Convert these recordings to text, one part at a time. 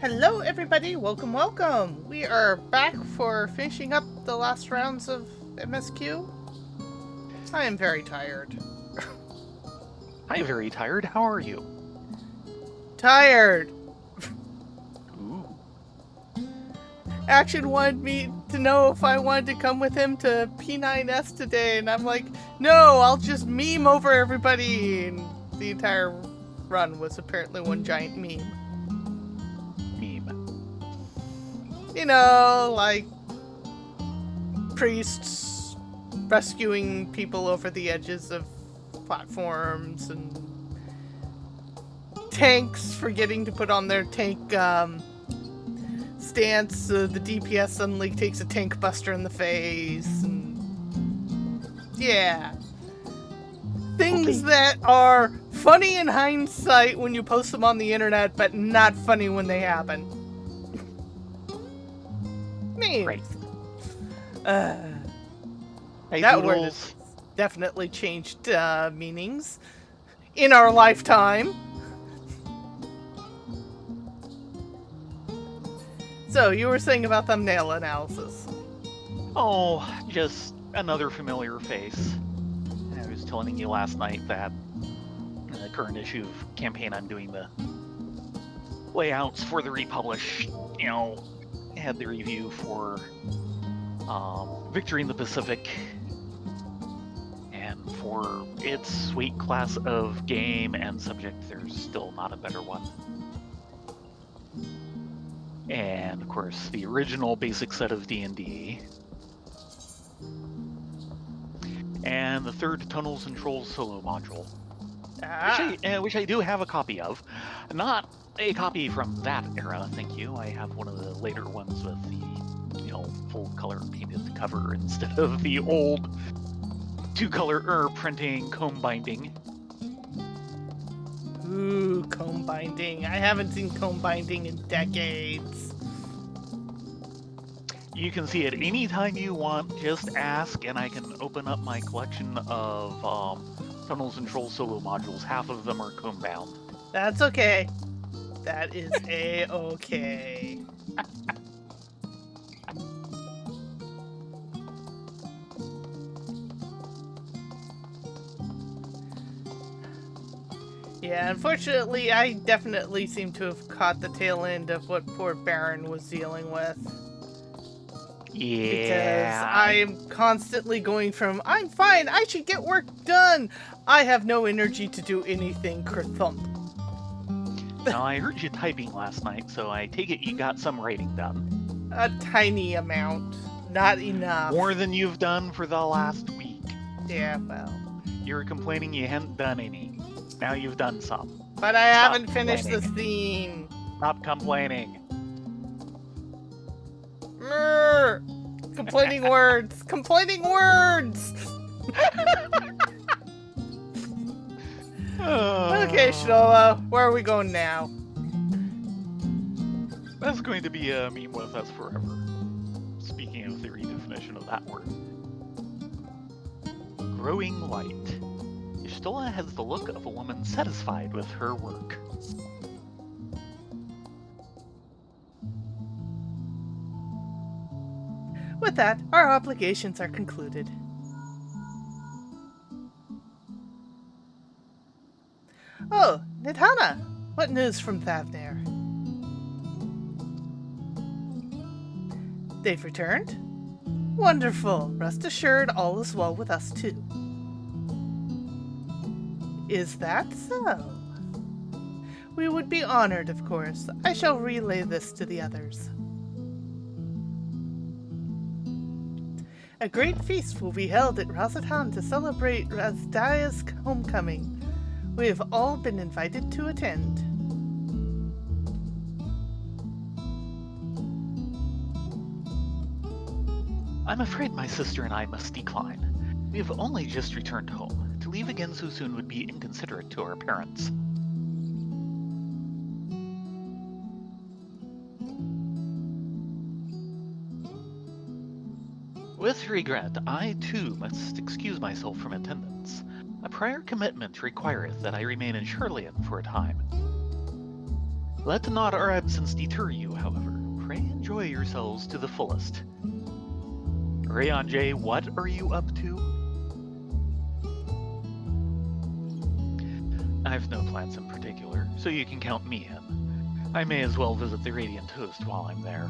Hello, everybody. Welcome, welcome. We are back for finishing up the last rounds of MSQ. I am very tired. I'm very tired. How are you? Tired. Ooh. Action wanted me to know if I wanted to come with him to P9S today, and I'm like, no, I'll just meme over everybody. And the entire run was apparently one giant meme. You know, like priests rescuing people over the edges of platforms and tanks forgetting to put on their tank stance. The DPS suddenly takes a tank buster in the face. And yeah. Things that are funny in hindsight when you post them on the internet, but not funny when they happen. Memes. Right. That word has definitely changed meanings in our lifetime. So, you were saying about thumbnail analysis. Oh, just another familiar face. I was telling you last night that in the current issue of campaign I'm doing the layouts for the republish, had the review for Victory in the Pacific, and for its weight class of game and subject, there's still not a better one. And of course, the original basic set of D&D, and the third Tunnels and Trolls solo module, which I do have a copy of. Not a copy from that era, thank you. I have one of the later ones with the, full color painted cover instead of the old two-color printing comb binding. Ooh, comb binding. I haven't seen comb binding in decades. You can see it anytime you want. Just ask, and I can open up my collection of Tunnels and Trolls solo modules. Half of them are comb bound. That's okay. That is a-okay. Yeah, unfortunately, I definitely seem to have caught the tail end of what poor Baron was dealing with. Yeah. Because I am constantly going from, I'm fine, I should get work done. I have no energy to do anything, kerthump. Now, I heard you typing last night, so I take it you got some writing done. A tiny amount. Not enough. More than you've done for the last week. Yeah, well. You were complaining you hadn't done any. Now you've done some. But I haven't finished the theme. Stop complaining. Complaining words. Complaining words! Okay, Shinola, where are we going now? That's going to be a meme with us forever. Speaking of the redefinition of that word. Growing light. Stola has the look of a woman satisfied with her work. With that, our obligations are concluded. Oh, Nidhana! What news from Thavnir? They've returned? Wonderful! Rest assured all is well with us too. Is that so? We would be honored, of course. I shall relay this to the others. A great feast will be held at Razatan to celebrate Razdaya's homecoming. We have all been invited to attend. I'm afraid my sister and I must decline. We have only just returned home. To leave again so soon would be inconsiderate to our parents. With regret, I too must excuse myself from attendance. A prior commitment requireth that I remain in Sherlian for a time. Let not our absence deter you, however. Pray enjoy yourselves to the fullest. Rayon J, what are you up to? I've no plans in particular, so you can count me in. I may as well visit the Radiant Host while I'm there.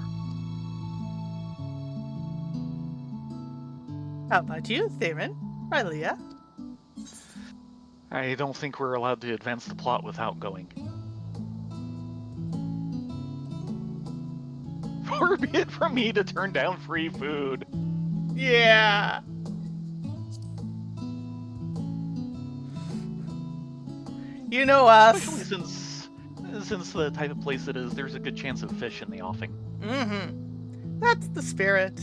How about you, Thayrin? Rylea? I don't think we're allowed to advance the plot without going. Far be it from me to turn down free food. Yeah. You know us. Especially since the type of place it is, there's a good chance of fish in the offing. Mm-hmm. That's the spirit.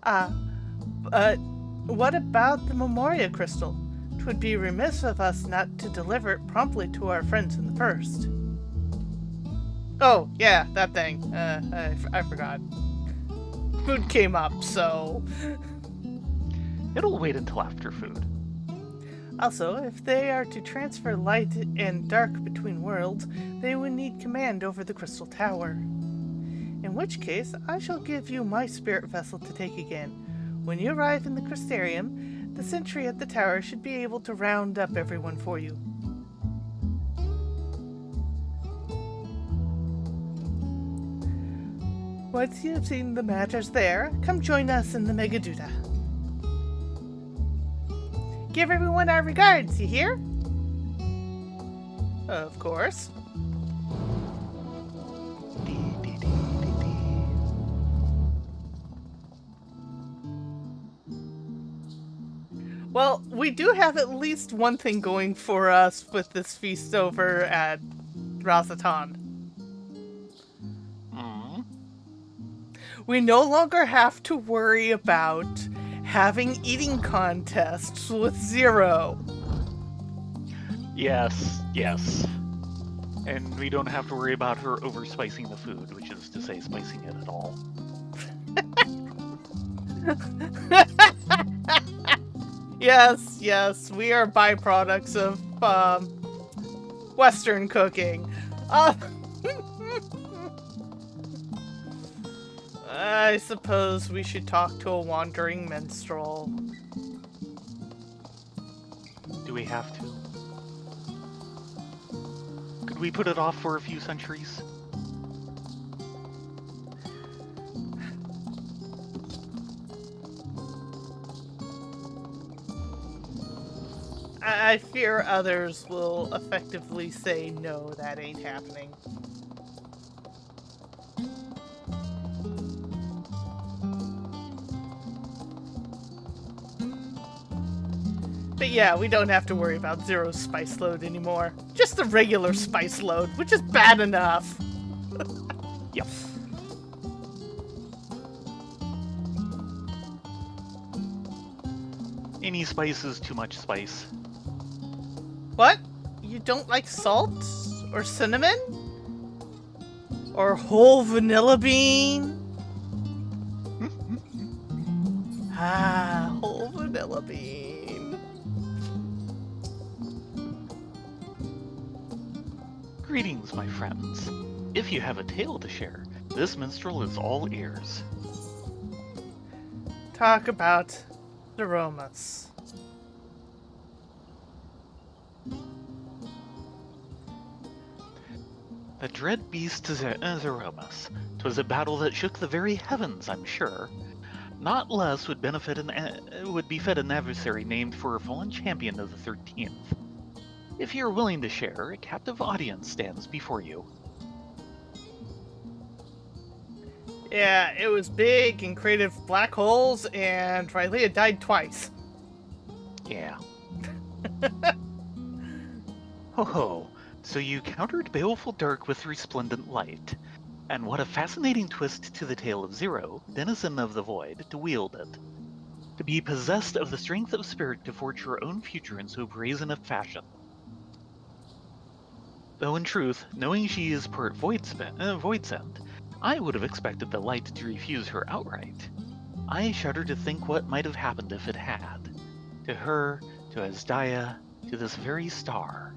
But what about the Memoria Crystal? 'Twould be remiss of us not to deliver it promptly to our friends in the first. Oh, yeah, that thing. I forgot. Food came up, so... It'll wait until after food. Also, if they are to transfer light and dark between worlds, they would need command over the Crystal Tower. In which case, I shall give you my spirit vessel to take again. When you arrive in the Crystarium, the sentry at the tower should be able to round up everyone for you. Once you have seen the matters there, come join us in the Megaduta. Give everyone our regards, you hear? Of course. Well, we do have at least one thing going for us with this feast over at Razatan. We no longer have to worry about having eating contests with Zero. Yes. And we don't have to worry about her overspicing the food, which is to say spicing it at all. Yes, we are byproducts of Western cooking. I suppose we should talk to a wandering minstrel. Do we have to? Could we put it off for a few centuries? I fear others will effectively say, no, that ain't happening. But yeah, we don't have to worry about Zero's spice load anymore. Just the regular spice load, which is bad enough. Yep. Any spice is too much spice. What? You don't like salt? Or cinnamon? Or whole vanilla bean? Whole vanilla bean. Greetings, my friends. If you have a tale to share, this minstrel is all ears. Talk about aromas. The dread beast Zeromus. 'Twas a battle that shook the very heavens, I'm sure. Not less would befit an adversary named for a fallen champion of the 13th. If you're willing to share, a captive audience stands before you. Yeah, it was big and creative black holes, and Rylea died twice. Yeah. Ho ho, so you countered baleful dark with resplendent light. And what a fascinating twist to the tale of Zero, denizen of the void, to wield it. To be possessed of the strength of spirit to forge your own future in so brazen a fashion. Though in truth, knowing she is part void sent, I would have expected the light to refuse her outright. I shudder to think what might have happened if it had. To her, to Asdaya, to this very star.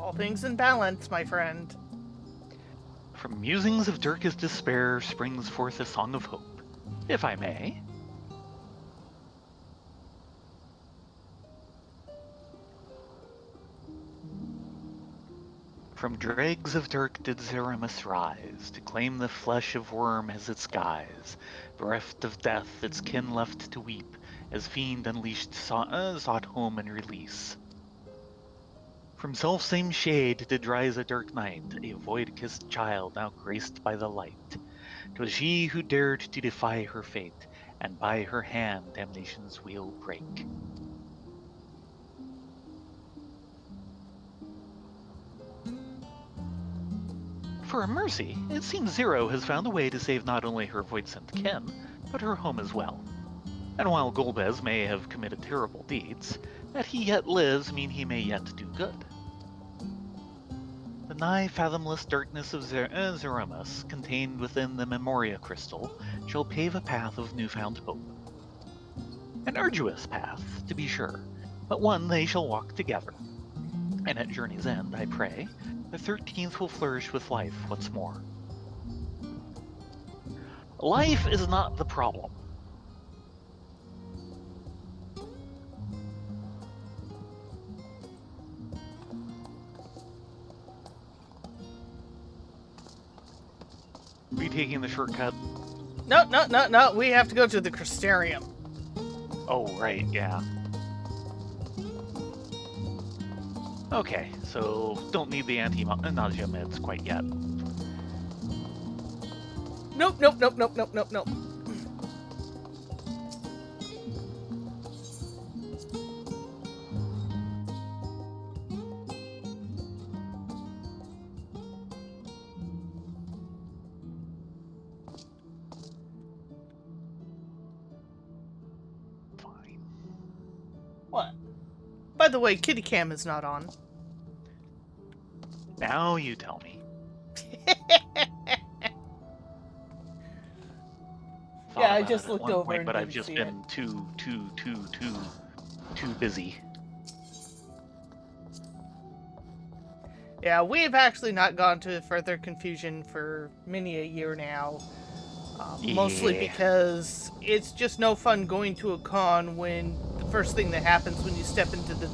All things in balance, my friend. From musings of darkest despair springs forth a song of hope, if I may. From dregs of dark did Zeramus rise, to claim the flesh of worm as its guise, bereft of death its kin left to weep, as fiend unleashed sought home and release. From self-same shade did rise a dark night, a void-kissed child now graced by the light. 'Twas she who dared to defy her fate, and by her hand damnation's wheel break. For a mercy, it seems Zero has found a way to save not only her void-sent kin, but her home as well. And while Golbez may have committed terrible deeds, that he yet lives mean he may yet do good. The nigh fathomless darkness of Zeramus, contained within the Memoria Crystal, shall pave a path of newfound hope. An arduous path, to be sure, but one they shall walk together. And at journey's end, I pray, the 13th will flourish with life once more. Life is not the problem. Are we taking the shortcut? No. We have to go to the Crystarium. Oh, right, yeah. Okay, so don't need the anti-nausea meds quite yet. Nope. Fine. What? By the way, Kitty Cam is not on. Now you tell me. Yeah, I just looked over point, and but I've didn't just see been too busy. Yeah, we've actually not gone to further confusion for many a year now. Mostly because it's just no fun going to a con when the first thing that happens when you step into the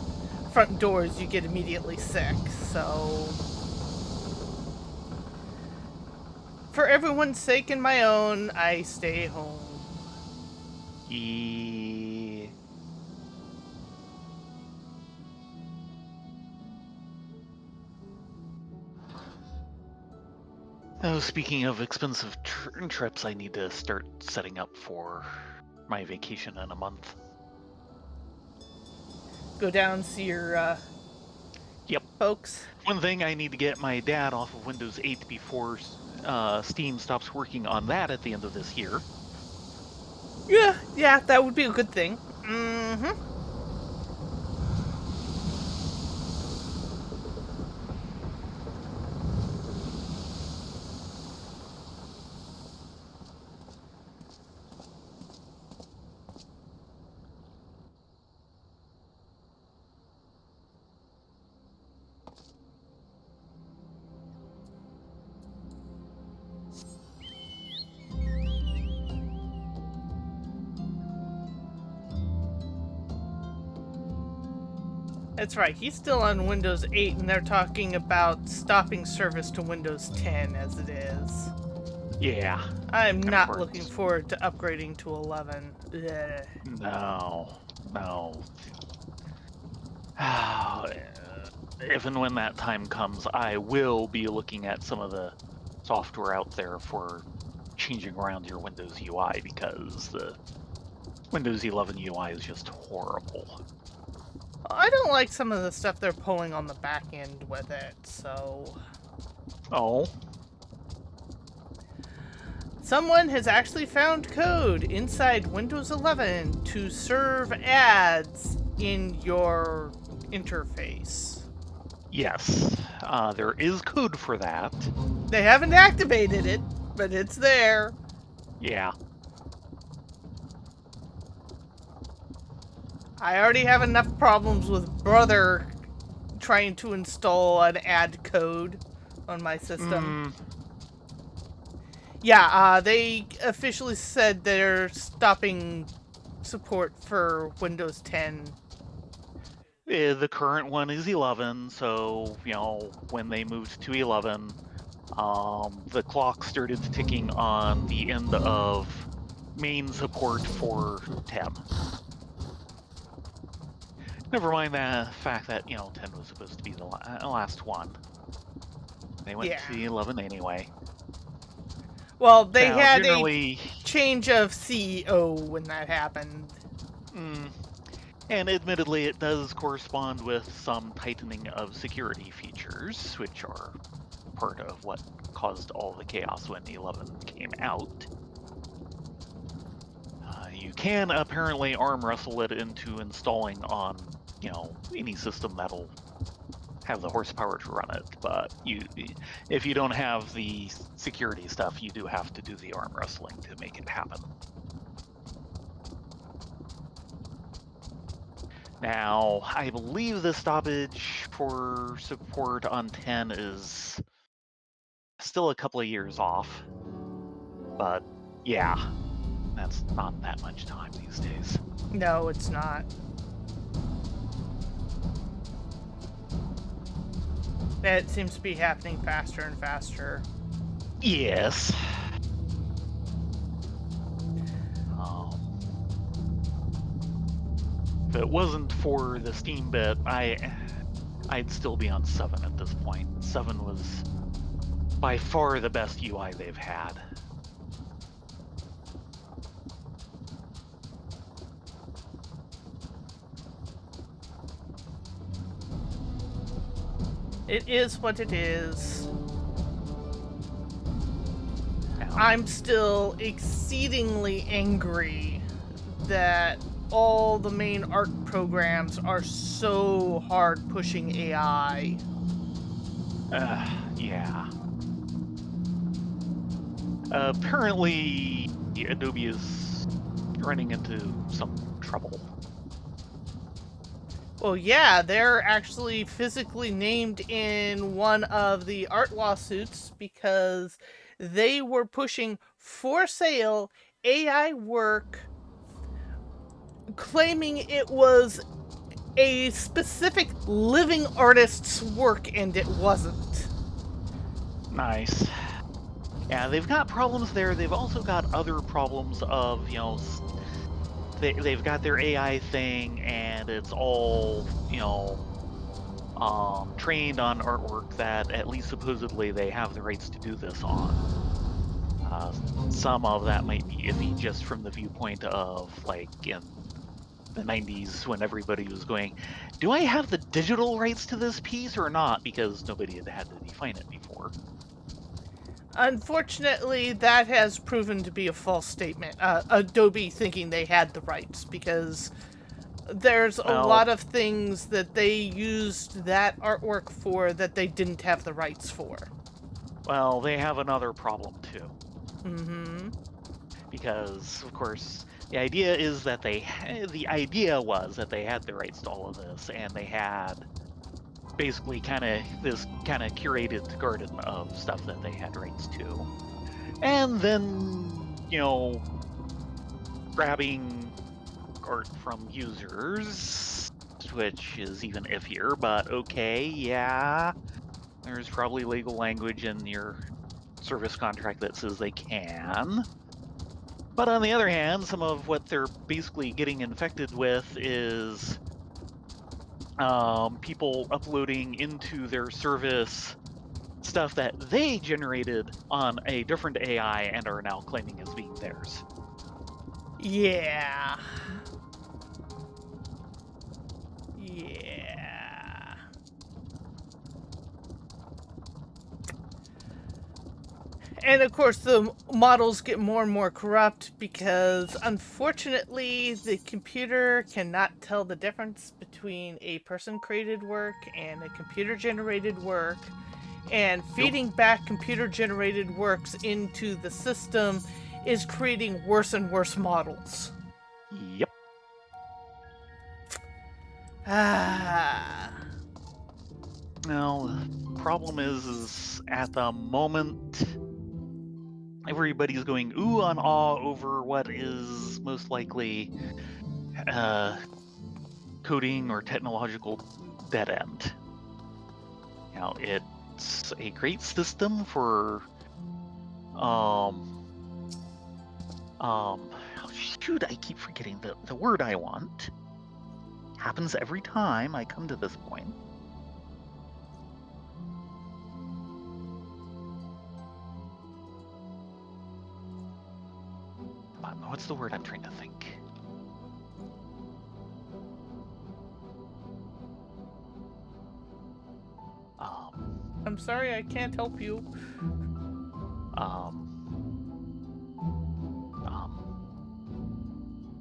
front door is you get immediately sick. So, for everyone's sake and my own, I stay home. Oh, speaking of expensive trips, I need to start setting up for my vacation in a month. Go down, see your folks. One thing, I need to get my dad off of Windows 8 before Steam stops working on that at the end of this year. Yeah, that would be a good thing. Mm-hmm. That's right, he's still on Windows 8 and they're talking about stopping service to Windows 10 as it is. Yeah. I'm not looking forward to upgrading to 11. Ugh. No. If and when that time comes, I will be looking at some of the software out there for changing around your Windows UI, because the Windows 11 UI is just horrible. I don't like some of the stuff they're pulling on the back end with it, so... Oh? Someone has actually found code inside Windows 11 to serve ads in your interface. Yes, there is code for that. They haven't activated it, but it's there. Yeah. I already have enough problems with Brother trying to install an add code on my system. Yeah, they officially said they're stopping support for Windows 10. The current one is 11, so, when they moved to 11, the clock started ticking on the end of main support for 10. Never mind the fact that, 10 was supposed to be the last one. They went to 11 anyway. Well, they had a change of CEO when that happened. And admittedly, it does correspond with some tightening of security features, which are part of what caused all the chaos when 11 came out. You can apparently arm wrestle it into installing on, any system that'll have the horsepower to run it. But if you don't have the security stuff, you do have to do the arm wrestling to make it happen. Now, I believe the stoppage for support on 10 is still a couple of years off. But yeah, that's not that much time these days. No, it's not. It seems to be happening faster and faster. Yes. If it wasn't for the Steam bit, I'd still be on 7 at this point. 7 was by far the best UI they've had. It is what it is. I'm still exceedingly angry that all the main art programs are so hard pushing AI. Yeah. Apparently, Adobe is running into some trouble. Well, yeah, they're actually physically named in one of the art lawsuits because they were pushing for sale AI work, claiming it was a specific living artist's work, and it wasn't. Nice. Yeah, they've got problems there. They've also got other problems of, they've got their AI thing, and it's all, trained on artwork that at least supposedly they have the rights to do this on. Some of that might be iffy just from the viewpoint of, like, in the 90s when everybody was going, do I have the digital rights to this piece or not? Because nobody had to define it before. Unfortunately, that has proven to be a false statement. Adobe thinking they had the rights, because there's a lot of things that they used that artwork for that they didn't have the rights for. Well, they have another problem too. Mm-hmm. Because, of course, the idea was that they had the rights to all of this, and they had basically this kind of curated garden of stuff that they had rights to. And then, grabbing art from users, which is even iffier, but okay, yeah. There's probably legal language in your service contract that says they can. But on the other hand, some of what they're basically getting infected with is people uploading into their service stuff that they generated on a different AI and are now claiming as being theirs. Yeah. Yeah. And of course, the models get more and more corrupt because, unfortunately, the computer cannot tell the difference between a person-created work and a computer-generated work. And feeding back computer-generated works into the system is creating worse and worse models. Yep. Ah. Now, the problem is at the moment, everybody's going ooh and ah over what is most likely coding or technological dead end. Now, it's a great system for shoot, I keep forgetting the word I want. Happens every time I come to this point. What's the word I'm trying to think? I'm sorry, I can't help you.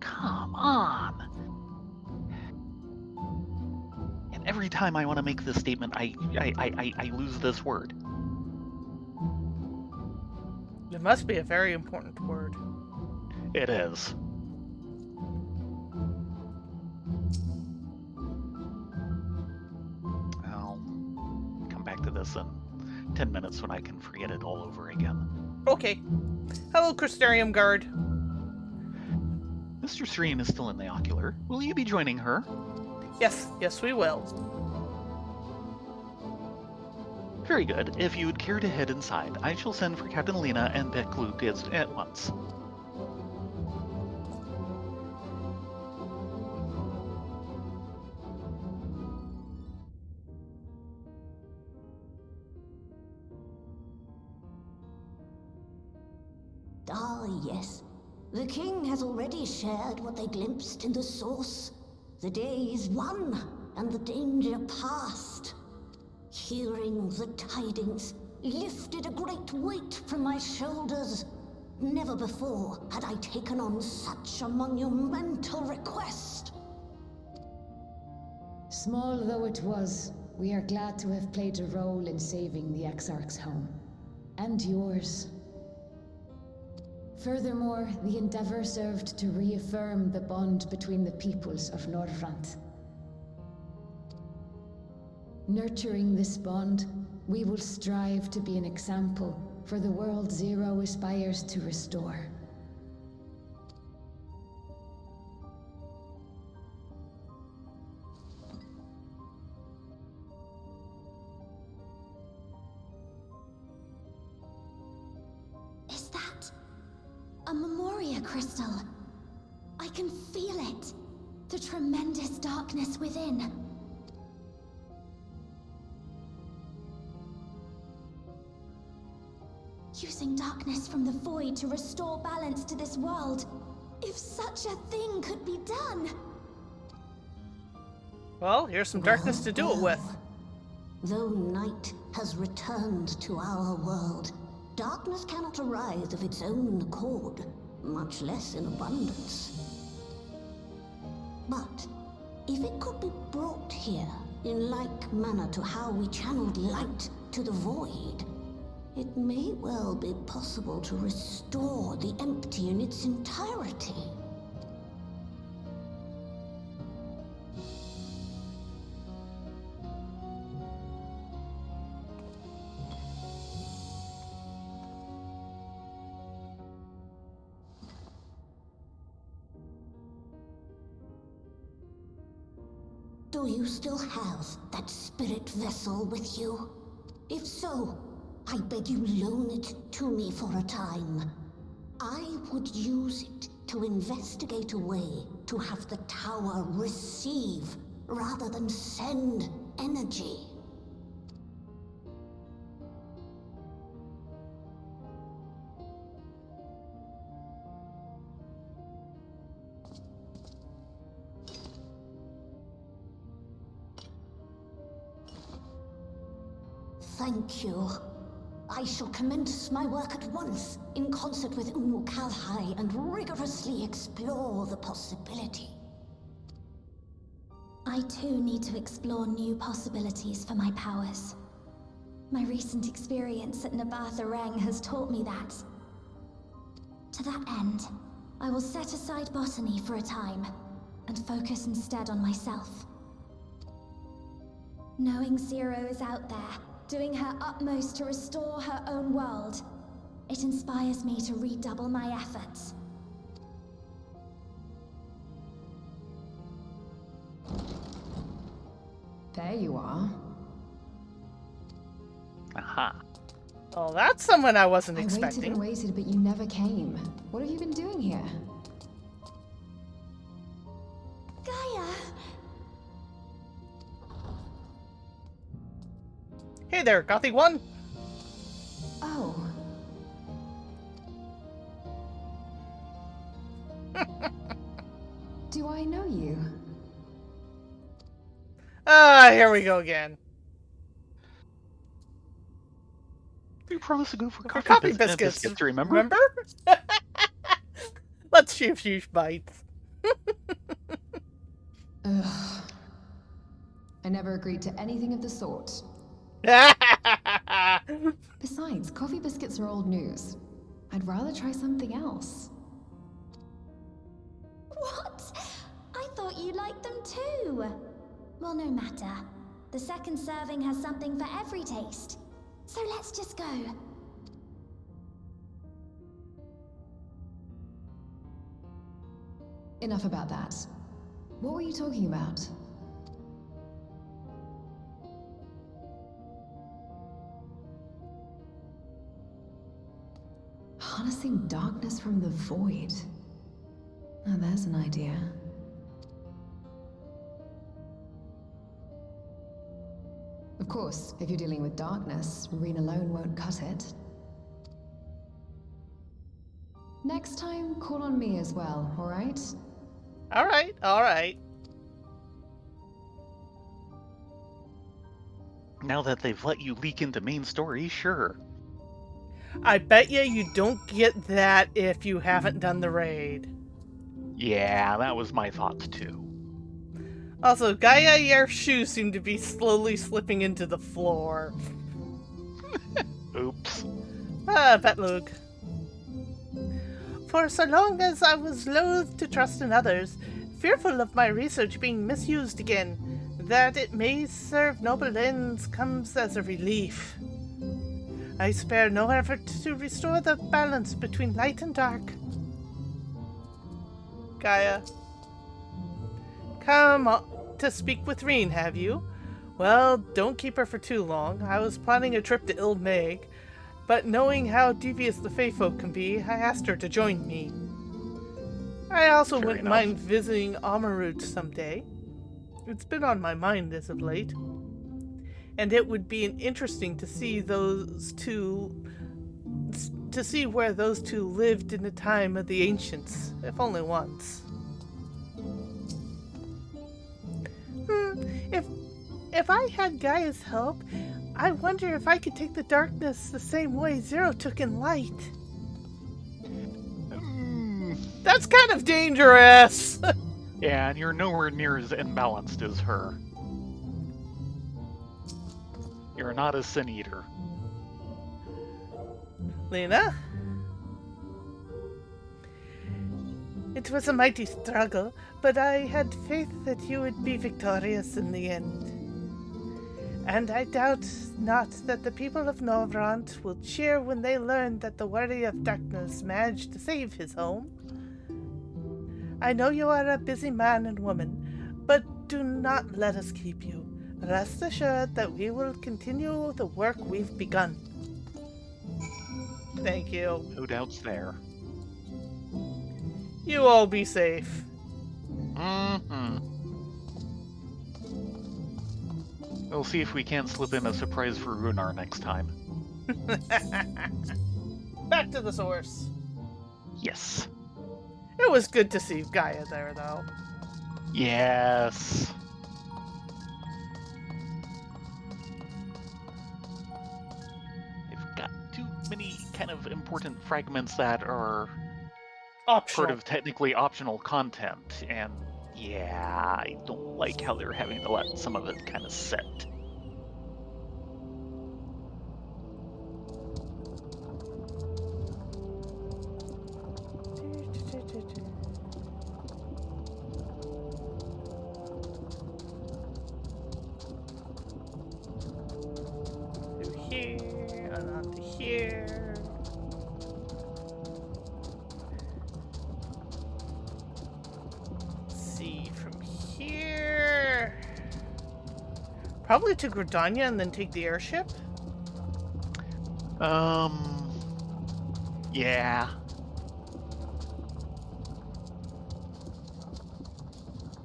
Come on. And every time I want to make this statement, I lose this word. It must be a very important word. It is. I'll come back to this in 10 minutes when I can forget it all over again. Okay. Hello, Crystarium Guard. Mr. Thayrin is still in the ocular. Will you be joining her? Yes, we will. Very good. If you would care to head inside, I shall send for Captain Lena and Playthru at once. Ah, yes. The king has already shared what they glimpsed in the source. The day is won, and the danger past. Hearing the tidings lifted a great weight from my shoulders. Never before had I taken on such a monumental request. Small though it was, we are glad to have played a role in saving the Exarch's home. And yours. Furthermore, the endeavor served to reaffirm the bond between the peoples of Nordfront. Nurturing this bond, we will strive to be an example for the world Zero aspires to restore. Is that a Memoria crystal? I can feel it. The tremendous darkness within. Using darkness from the void to restore balance to this world. If such a thing could be done. Well, here's some darkness to do it with. Though night has returned to our world, darkness cannot arise of its own accord, much less in abundance. But if it could be brought here in like manner to how we channeled light to the void, it may well be possible to restore the empty in its entirety. Do you still have that spirit vessel with you? If so, I beg you loan it to me for a time. I would use it to investigate a way to have the tower receive rather than send energy. Thank you. I shall commence my work at once, in concert with Unu Kalhai, and rigorously explore the possibility. I too need to explore new possibilities for my powers. My recent experience at Nabatha Reng has taught me that. To that end, I will set aside botany for a time, and focus instead on myself. Knowing Zero is out there, doing her utmost to restore her own world, it inspires me to redouble my efforts. There you are. Aha. Oh, that's someone I wasn't I expecting. waited, but you never came. What have you been doing here? Gaia! Hey there, Gothic 1. Oh. Do I know you? Ah, here we go again. We promised to go for Coffee biscuits. remember? Let's see if she bites. Ugh. I never agreed to anything of the sort. Besides, coffee biscuits are old news. I'd rather try something else. What? I thought you liked them too. Well, no matter. The second serving has something for every taste. So let's just go. Enough about that. What were you talking about? Harnessing darkness from the void. Oh, there's an idea. Of course, if you're dealing with darkness, Reen alone won't cut it. Next time, call on me as well, alright? Alright, alright. Now that they've let you leak into main story, sure. I bet you don't get that if you haven't done the raid. Yeah, that was my thoughts too. Also, Gaia, your shoes seem to be slowly slipping into the floor. Oops. Ah, bet Luke. For so long as I was loath to trust in others, fearful of my research being misused again, that it may serve noble ends comes as a relief. I spare no effort to restore the balance between light and dark. Gaia. Come on to speak with Reen, have you? Well, don't keep her for too long. I was planning a trip to Ilmeg, but knowing how devious the Fae folk can be, I asked her to join me. I also Fair wouldn't enough. mind visiting Amarut someday. It's been on my mind as of late. And it would be interesting to see where those two lived in the time of the ancients, if only once. If I had Gaia's help, I wonder if I could take the darkness the same way Zero took in light. That's kind of dangerous! Yeah, and you're nowhere near as imbalanced as her. You're not a sin eater. Lena? It was a mighty struggle, but I had faith that you would be victorious in the end. And I doubt not that the people of Novrant will cheer when they learn that the Warrior of Darkness managed to save his home. I know you are a busy man and woman, but do not let us keep you. Rest assured that we will continue the work we've begun. Thank you. No doubts there. You all be safe. Mm-hmm. We'll see if we can't slip in a surprise for Runar next time. Back to the source. Yes. It was good to see Gaia there, though. Yes. I've got too many kind of important fragments that are Optional. part of technically optional content, and yeah, I don't like how they're having to let some of it kind of sit. Probably to Gridania and then take the airship? Yeah.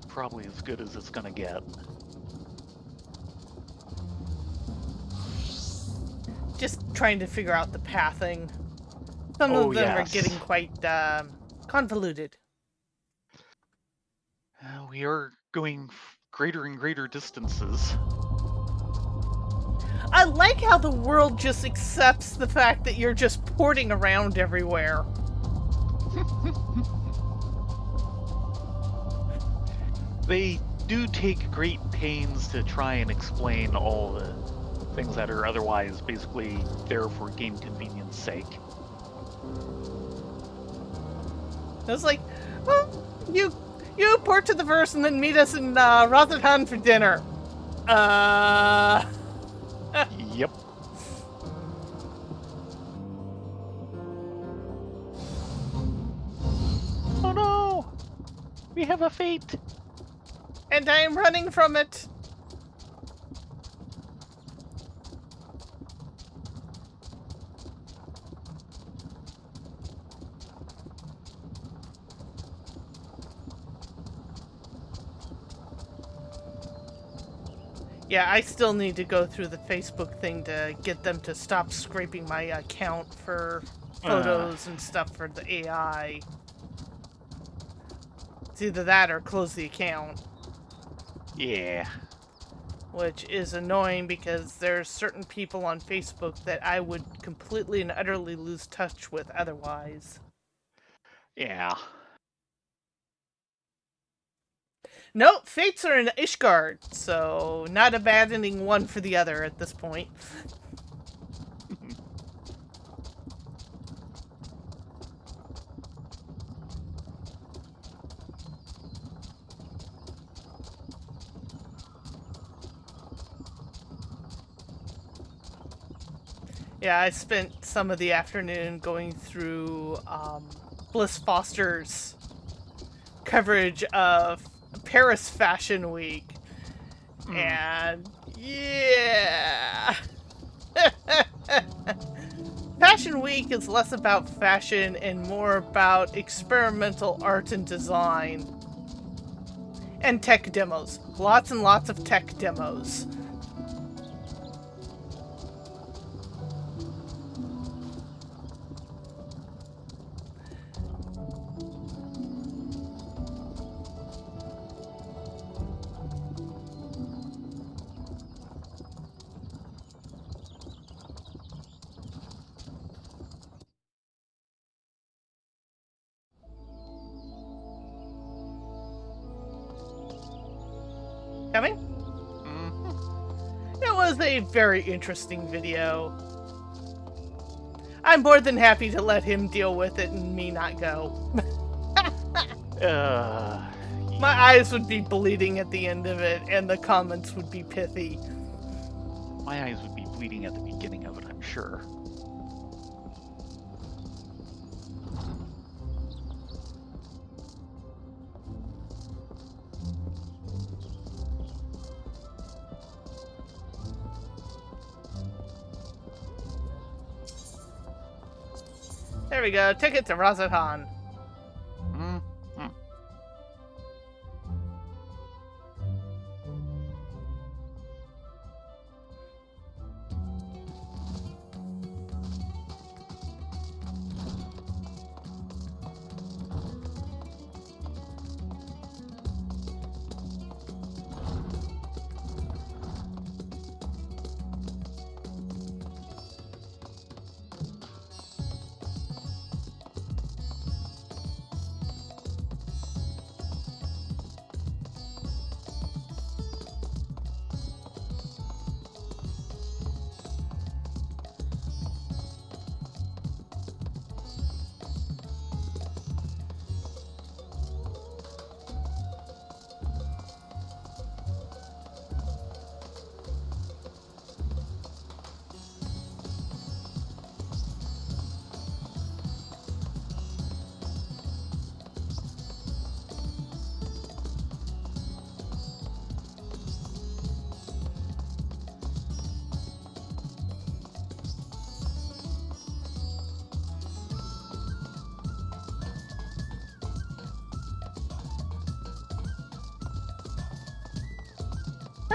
Probably as good as it's gonna get. Just trying to figure out the pathing. Some of them are getting quite convoluted. We are going greater and greater distances. I like how the world just accepts the fact that you're just porting around everywhere. They do take great pains to try and explain all the things that are otherwise basically there for game convenience sake. It's like, well, you port to the verse and then meet us in Rotterdam for dinner. Yep. Oh no! We have a fate! And I am running from it. Yeah, I still need to go through the Facebook thing to get them to stop scraping my account for photos and stuff for the AI. It's either that or close the account. Yeah. Which is annoying because there's certain people on Facebook that I would completely and utterly lose touch with otherwise. Yeah. No, fates are in Ishgard, so not abandoning one for the other at this point. Yeah, I spent some of the afternoon going through Bliss Foster's coverage of Paris Fashion Week. And yeah. Fashion Week is less about fashion and more about experimental art and design. And tech demos. Lots and lots of tech demos. Coming? It was a very interesting video. I'm more than happy to let him deal with it and me not go. My eyes would be bleeding at the end of it, and the comments would be pithy. My eyes would be bleeding at the beginning of it, I'm sure. There we go, ticket to Razatan.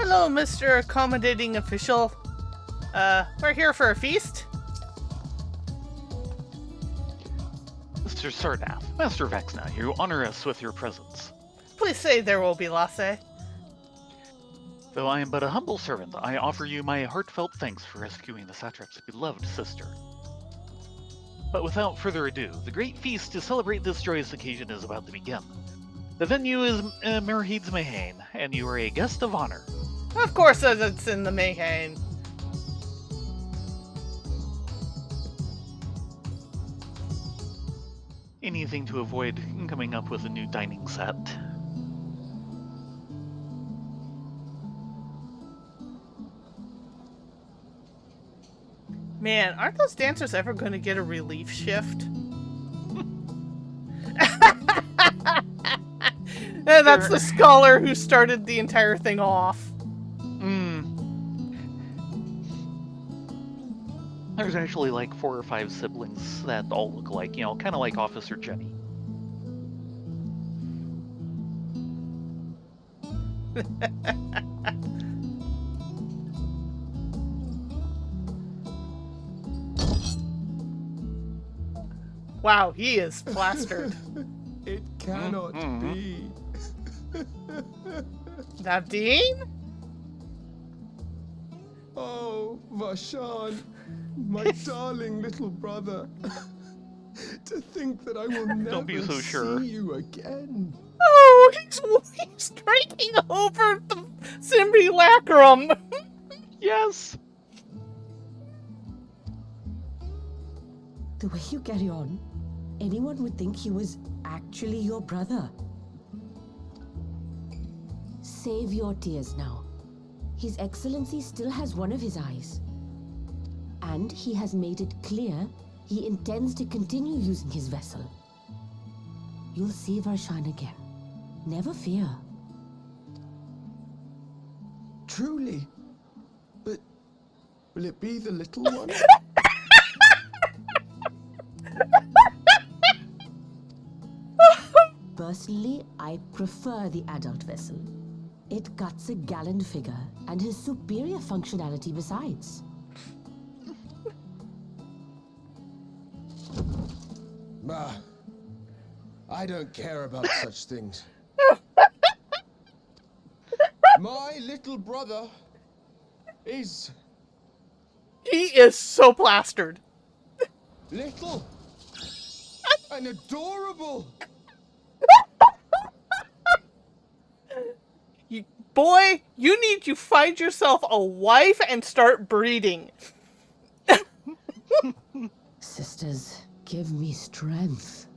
Hello, Mr. Accommodating Official. We're here for a feast. Mr. Sarnath, Master Vexna, you honor us with your presence. Please say there will be lasse. Though I am but a humble servant, I offer you my heartfelt thanks for rescuing the satrap's beloved sister. But without further ado, the great feast to celebrate this joyous occasion is about to begin. The venue is Merheed's Mayhain, and you are a guest of honor. Of course it's in the Mayhain. Anything to avoid coming up with a new dining set. Man, aren't those dancers ever going to get a relief shift? And that's the scholar who started the entire thing off. There's actually like 4 or 5 siblings that all look like, you know, kind of like Officer Jenny. Wow, he is plastered. It cannot be. Navdeen? Oh, Vashan, my darling little brother. To think that I will never Don't be so sure. see you again. Oh, he's drinking over the simulacrum. Yes! The way you carry on, anyone would think he was actually your brother. Save your tears now. His Excellency still has one of his eyes. And he has made it clear he intends to continue using his vessel. You'll see Varshan again. Never fear. Truly? But will it be the little one? Personally, I prefer the adult vessel. It cuts a gallant figure and has superior functionality besides. Bah, I don't care about such things. My little brother is He is so plastered. little and adorable. Boy, you need to find yourself a wife and start breeding. Sisters, give me strength.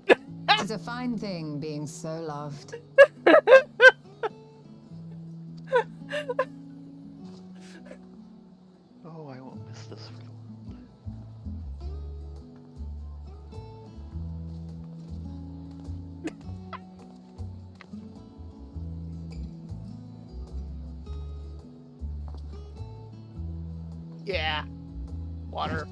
It's a fine thing being so loved. Oh, I won't miss this for the world. Yeah. Water.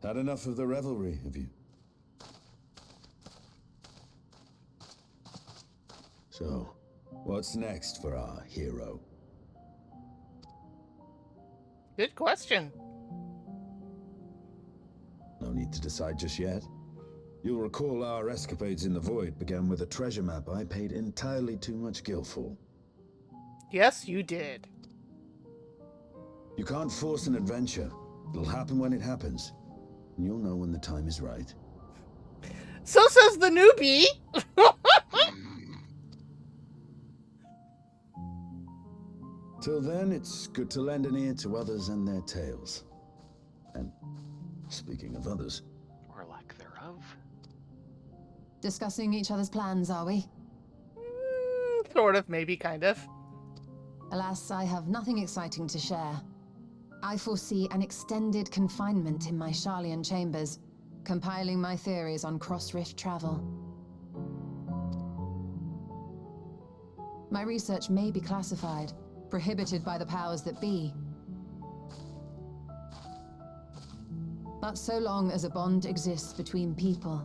Had enough of the revelry, have you? So, what's next for our hero? Good question. No need to decide just yet. You'll recall our escapades in the Void began with a treasure map I paid entirely too much gil for. Yes, you did. You can't force an adventure. It'll happen when it happens. And you'll know when the time is right. So says the newbie. Till then, it's good to lend an ear to others and their tales. And speaking of others, Or lack thereof. Discussing each other's plans, are we? Sort of, maybe, kind of. Alas, I have nothing exciting to share. I foresee an extended confinement in my Sharlayan chambers, compiling my theories on cross-rift travel. My research may be classified, prohibited by the powers that be. But so long as a bond exists between people,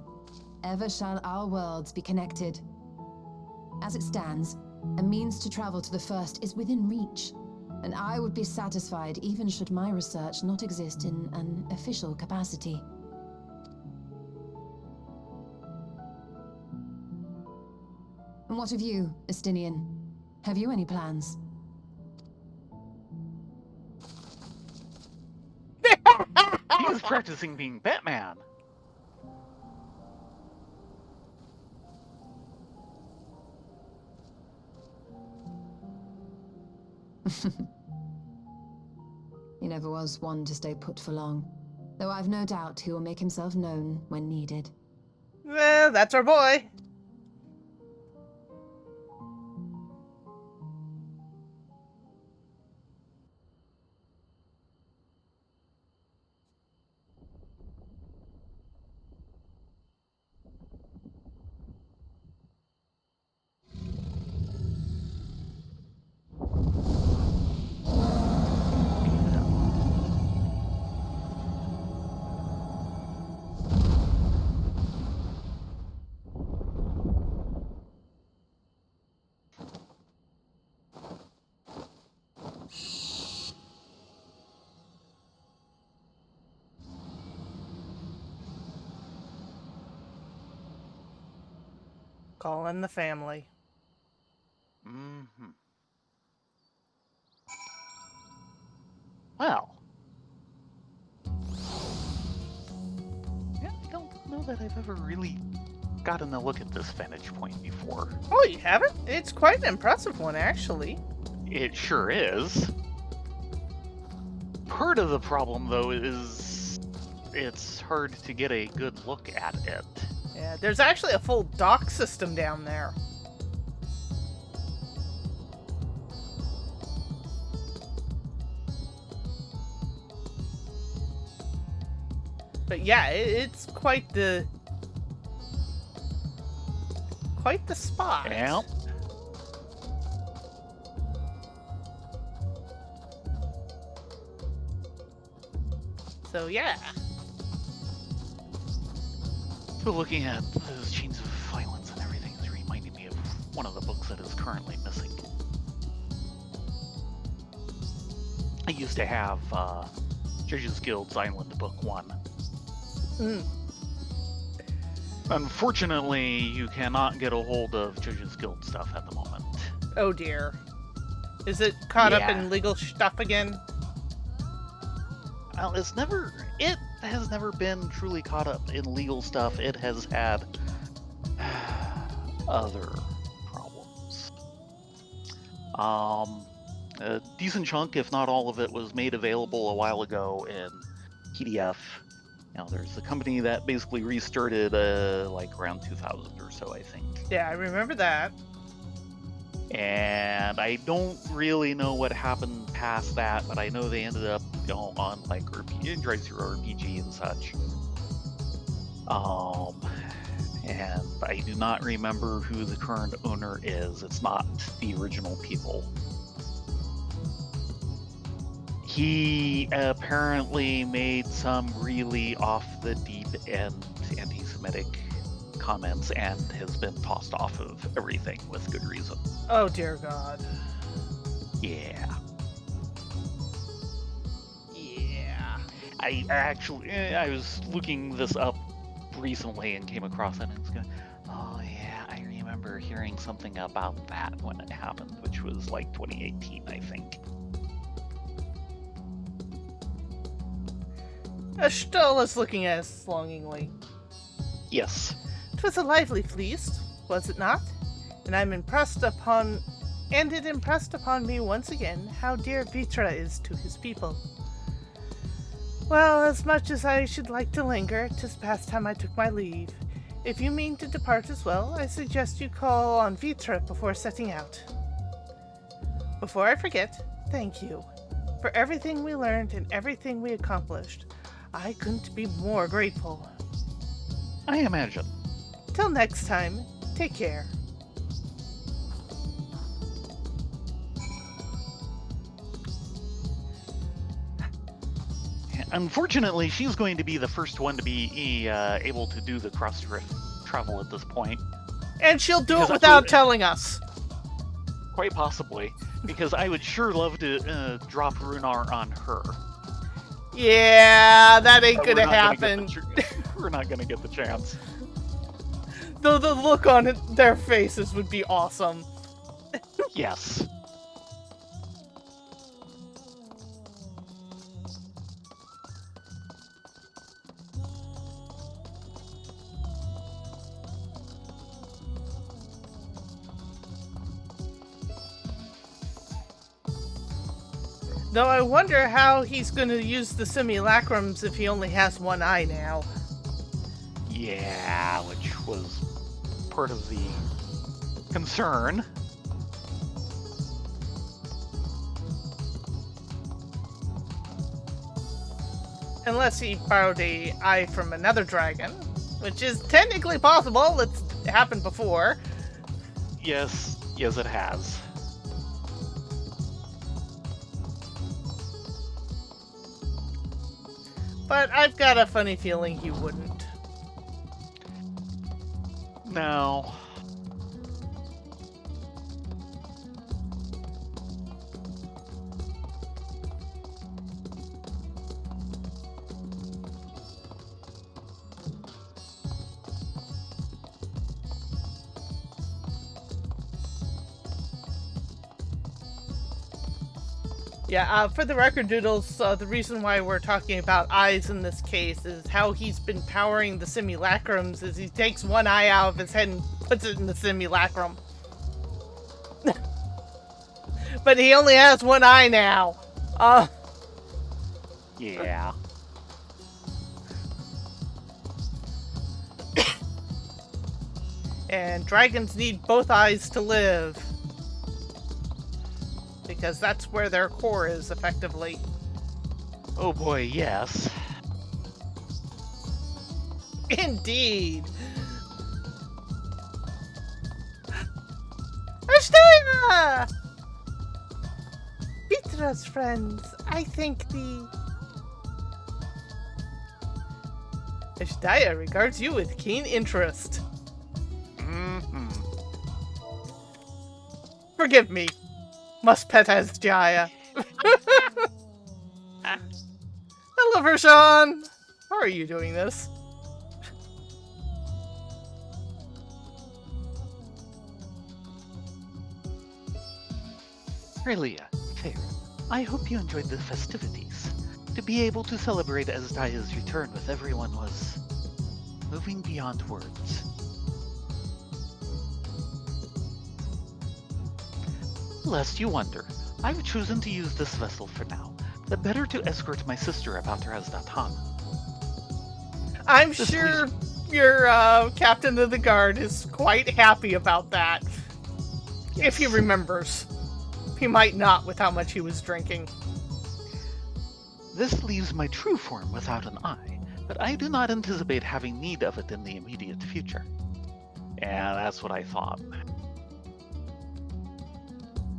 ever shall our worlds be connected. As it stands, a means to travel to the first is within reach, and I would be satisfied even should my research not exist in an official capacity. And what of you, Estinian? Have you any plans? He was practicing being Batman. He never was one to stay put for long, though I've no doubt he will make himself known when needed. That's our boy. Call in the family. Mm-hmm. Well. Yeah, I don't know that I've ever really gotten a look at this vantage point before. Oh, you haven't? It's quite an impressive one, actually. It sure is. Part of the problem, though, is it's hard to get a good look at it. Yeah, there's actually a full dock system down there. But yeah, it's quite the spot. Yeah. So yeah. So looking at those chains of violence and everything is reminding me of one of the books that is currently missing. I used to have Judges Guild's Island Book 1. Mm. Unfortunately, you cannot get a hold of Judges Guild stuff at the moment. Oh dear. Is it caught up in legal stuff again? Well, it has never been truly caught up in legal stuff. It has had other problems. A decent chunk, if not all of it, was made available a while ago in PDF. Now, there's a company that basically restarted like around 2000 or so, I think. Yeah, I remember that. And I don't really know what happened past that, but I know they ended up on like Drive-Thru RPG and such. And I do not remember who the current owner is. It's not the original people. He apparently made some really off the deep end anti-Semitic comments and has been tossed off of everything with good reason. Oh dear God. Yeah. Yeah. I was looking this up recently and came across it and was going, oh yeah, I remember hearing something about that when it happened, which was like 2018, I think. Stoll is looking at us longingly. Yes. 'Twas a lively feast, was it not? And it impressed upon me once again how dear Vitra is to his people. Well, as much as I should like to linger, 'tis past time I took my leave. If you mean to depart as well, I suggest you call on Vitra before setting out. Before I forget, thank you for everything we learned and everything we accomplished. I couldn't be more grateful. I imagine. Till next time, take care. Unfortunately, she's going to be the first one to be able to do the cross-rift travel at this point. And she'll do it without telling us. Quite possibly, because I would sure love to drop Runar on her. Yeah, that ain't gonna happen. We're not gonna get the chance. Though the look on their faces would be awesome. Yes. Though I wonder how he's going to use the simulacrums if he only has one eye now. Yeah, which was part of the concern. Unless he borrowed an eye from another dragon, which is technically possible. It's happened before. Yes, it has. But I've got a funny feeling he wouldn't. No. Yeah, for the record, Doodles, the reason why we're talking about eyes in this case is how he's been powering the simulacrums is he takes one eye out of his head and puts it in the simulacrum. But he only has one eye now. Yeah. And dragons need both eyes to live. Because that's where their core is, effectively. Oh boy, yes. Indeed. Ashtaya! Petra's friends, I think the... Ashtaya regards you with keen interest. Mm-hmm. Forgive me. Must pet Ashtaya. Hello, Vershawn. How are you doing this? Rylea, Thayrin, I hope you enjoyed the festivities. To be able to celebrate Asdaya's return with everyone was moving beyond words. Lest you wonder, I've chosen to use this vessel for now, the better to escort my sister about her Azdathan. I'm sure your captain of the guard is quite happy about that. Yes. If he remembers. He might not with how much he was drinking. This leaves my true form without an eye, but I do not anticipate having need of it in the immediate future. Yeah, that's what I thought.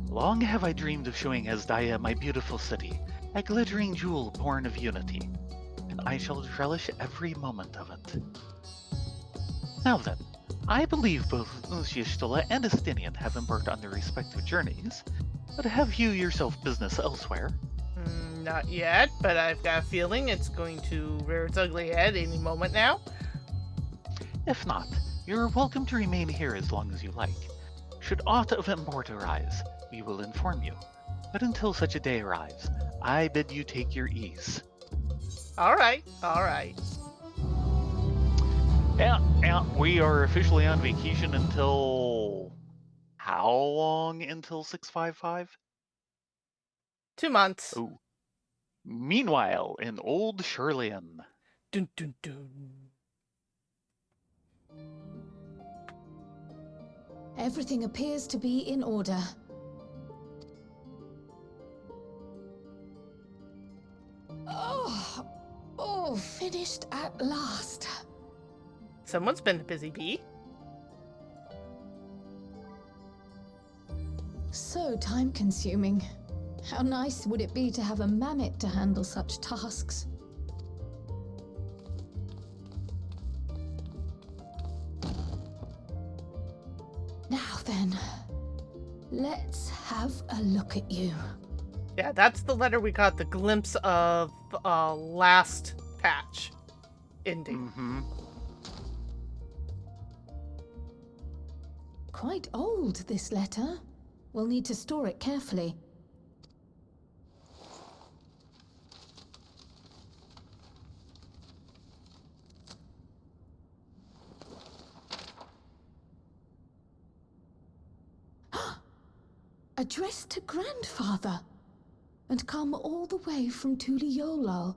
Long have I dreamed of showing Asdaya my beautiful city, a glittering jewel born of unity, and I shall relish every moment of it. Now then, I believe both Y'shtola and Estinian have embarked on their respective journeys, but have you yourself business elsewhere? Not yet, but I've got a feeling it's going to rear its ugly head any moment now. If not, you're welcome to remain here as long as you like. Should aught of import arise, we will inform you. But until such a day arrives, I bid you take your ease. Alright. Yeah, we are officially on vacation until... How long until 655? 2 months. Oh. Meanwhile, in old Sherlian. Dun dun dun. Everything appears to be in order. Oh, finished at last. Someone's been a busy bee. So time-consuming. How nice would it be to have a mammoth to handle such tasks? then. Let's have a look at you. Yeah, that's the letter we got the glimpse of last patch ending. Mm-hmm. Quite old, this letter. We'll need to store it carefully. Addressed to grandfather, and come all the way from Tuliolal,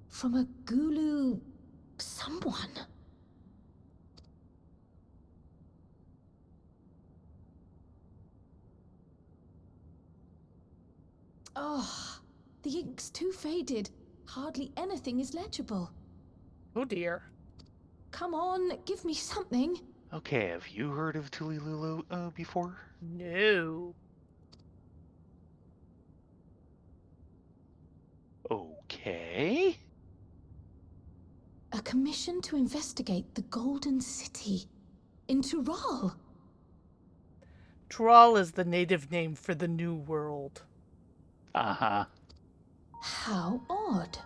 from a Gulu someone. Oh, the ink's too faded. Hardly anything is legible. Oh dear. Come on, give me something. Okay, have you heard of Tulilulu before? No. Okay. A commission to investigate the Golden City in Tural. Tural is the native name for the New World. Uh-huh. How odd.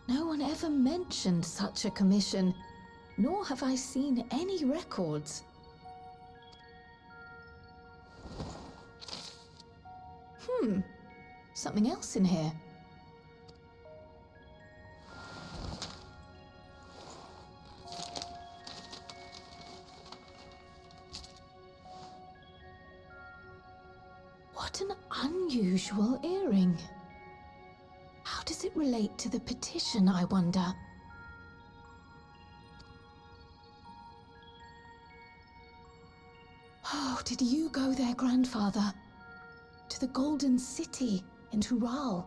No one ever mentioned such a commission, nor have I seen any records. Something else in here. What an unusual earring. How does it relate to the petition, I wonder? Oh, did you go there, grandfather? To the Golden City in Tural?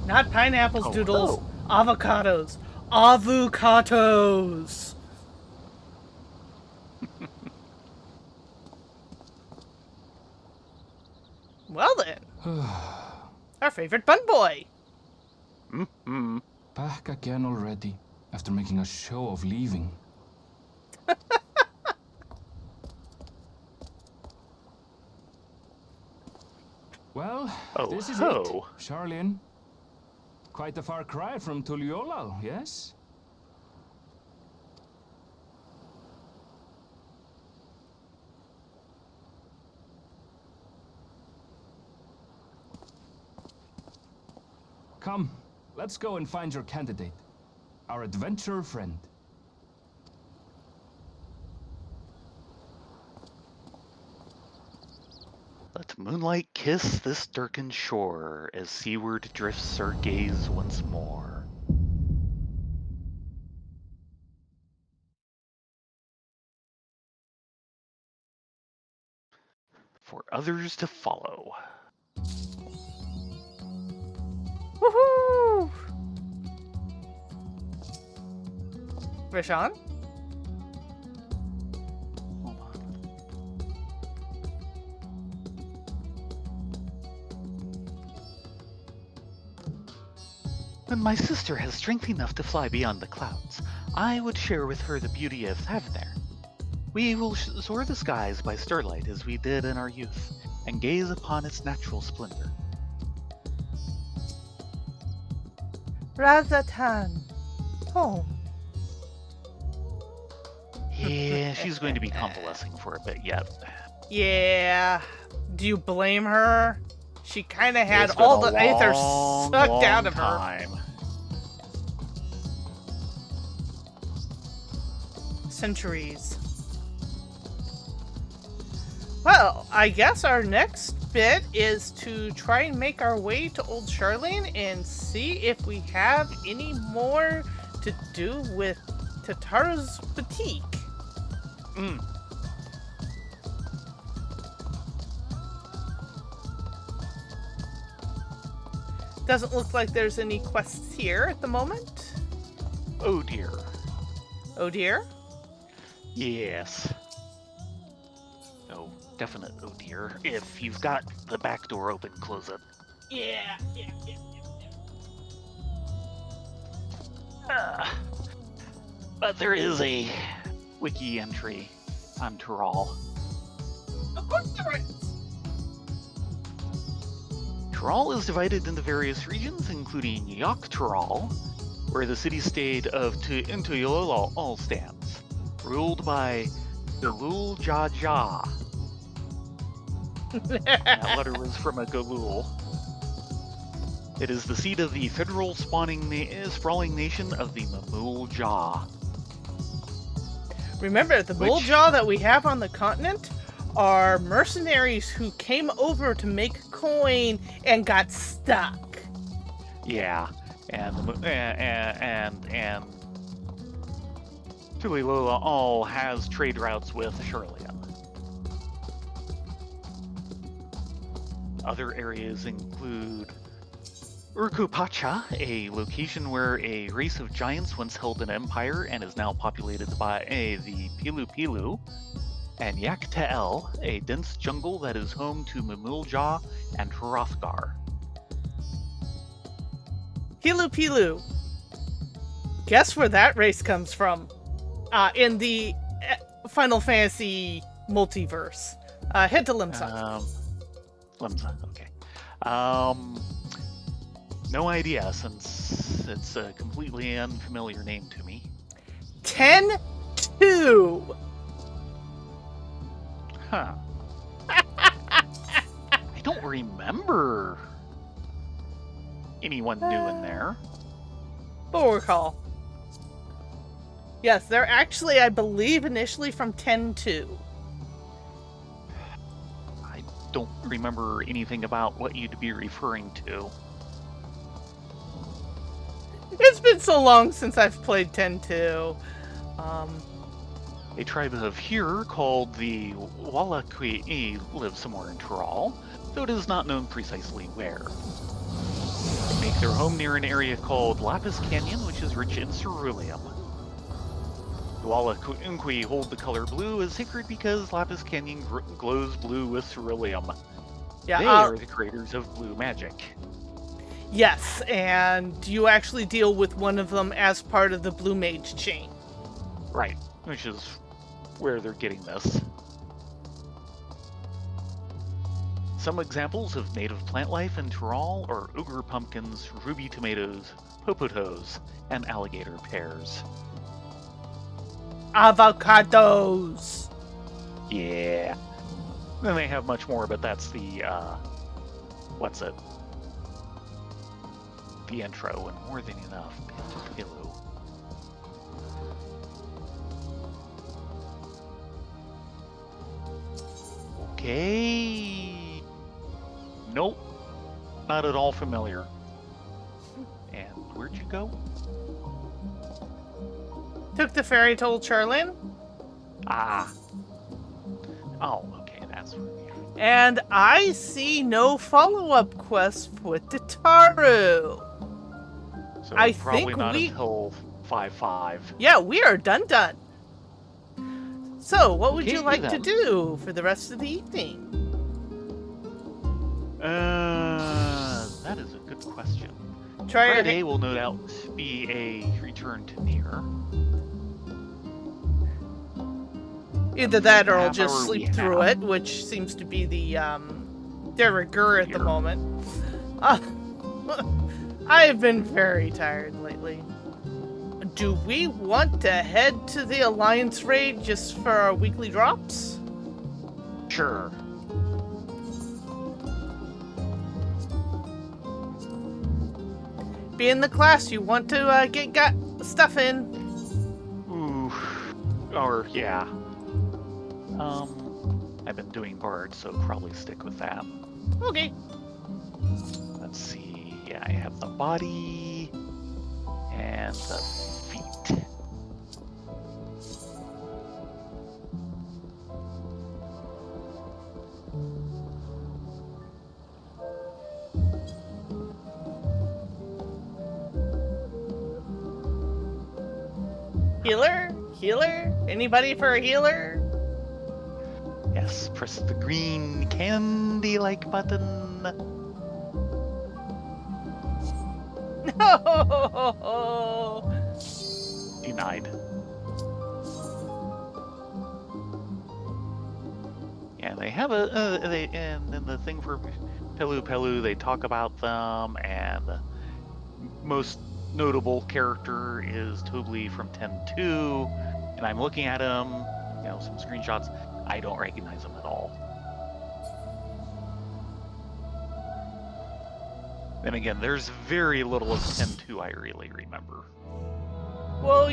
Not pineapples, Oh, Doodles. hello. Avocados. Avocados. Well then. Our favorite bun boy. Mm-hmm. Back again already, after making a show of leaving. Well, Oh, this is ho. it, Charlene. Quite a far cry from Tuliolal, yes? Come, let's go and find your candidate. Our adventurer friend. Let moonlight kiss this darkened shore as seaward drifts our gaze once more. For others to follow. Woohoo! Rashawn? Hold on. When my sister has strength enough to fly beyond the clouds, I would share with her the beauty of heaven there. We will soar the skies by starlight as we did in our youth, and gaze upon its natural splendor. Razatan. Home. Yeah, she's going to be convalescing for a bit yet. Yeah. Do you blame her? She kind of had It's been all a the aether long, sucked long out of her. time. Centuries. Well, I guess our next bit is to try and make our way to Old Charlene and see if we have any more to do with Tatara's boutique. Mm. Doesn't look like there's any quests here at the moment. Oh dear. Oh dear. Yes. Oh, definite. Oh dear. If you've got the back door open, close it. Yeah. But there is a wiki entry on Tural. Of course there is. Tural is divided into various regions, including Yok Tural, where the city-state of Intuyolol stands, ruled by Galul Jaja. That letter was from a Galul. It is the seat of the federal sprawling nation of the Mamul Jah. Remember, the Bulljaw that we have on the continent are mercenaries who came over to make coin and got stuck. Yeah, and Tulilola all has trade routes with Sherlium. Other areas include Urkupacha, a location where a race of giants once held an empire and is now populated by the Pilu Pilu, and Yaktael, a dense jungle that is home to Mamulja and Hrothgar. Pilu Pilu. Guess where that race comes from? In the Final Fantasy multiverse. Head to Limsa. Limsa, okay. No idea, since it's a completely unfamiliar name to me. 10-2. Huh. I don't remember anyone new in there. But we'll recall. Yes, they're actually, I believe, initially from 10-2. I don't remember anything about what you'd be referring to. It's been so long since I've played 10-2. A tribe of here called the Wallachui live somewhere in Tural, though it is not known precisely where. They make their home near an area called Lapis Canyon, which is rich in ceruleum. The Wallachui hold the color blue as sacred because Lapis Canyon glows blue with ceruleum. Yeah, they are the creators of blue magic. Yes, and you actually deal with one of them as part of the Blue Mage chain. Right, which is where they're getting this. Some examples of native plant life in Tural are ogre pumpkins, ruby tomatoes, popotos, and alligator pears. Avocados! Yeah. Then they have much more, but that's the, what's it? The intro, and more than enough. Pilu. Okay. Nope. Not at all familiar. And where'd you go? Took the ferry to Old Charlin. Ah. Oh, okay, that's where we are. And I see no follow-up quest with the Taru. So I probably think not until 5-5. Yeah, we are done. So, what would you like to then. do for the rest of the evening? That is a good question. Try Friday will no doubt be a return to Nier. Either that or I'll Half just hour sleep we through have. it, which seems to be the de rigueur at the Here. moment. I've been very tired lately. Do we want to head to the Alliance raid just for our weekly drops? Sure. Be in the class, you want to get stuff in. Ooh. Or, yeah. I've been doing Bard, so probably stick with that. Okay. Let's see. Yeah, I have the body and the feet. Healer? Anybody for a healer? Yes, press the green candy-like button. No! Denied. Yeah, they have and then the thing for Pelu, they talk about them, and the most notable character is Tobli from 10-2, and I'm looking at him, some screenshots. I don't recognize him at all. Then again, there's very little of 10-2 I really remember. Well,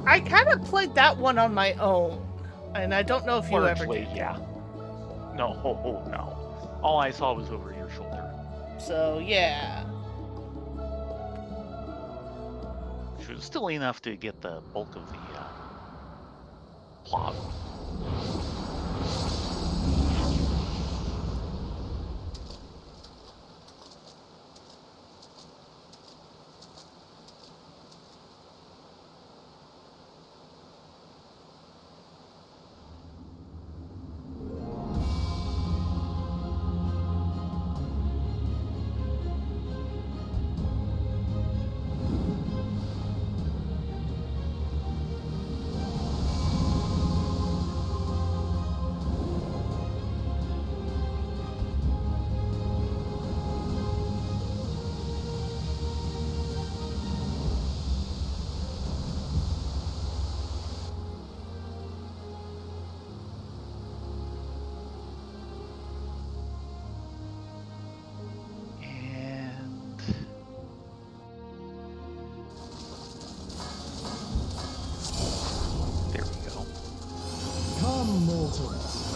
I kind of played that one on my own, and I don't know if you Largely, ever did. yeah. No, no. All I saw was over your shoulder. So, yeah. Which was still enough to get the bulk of the plot.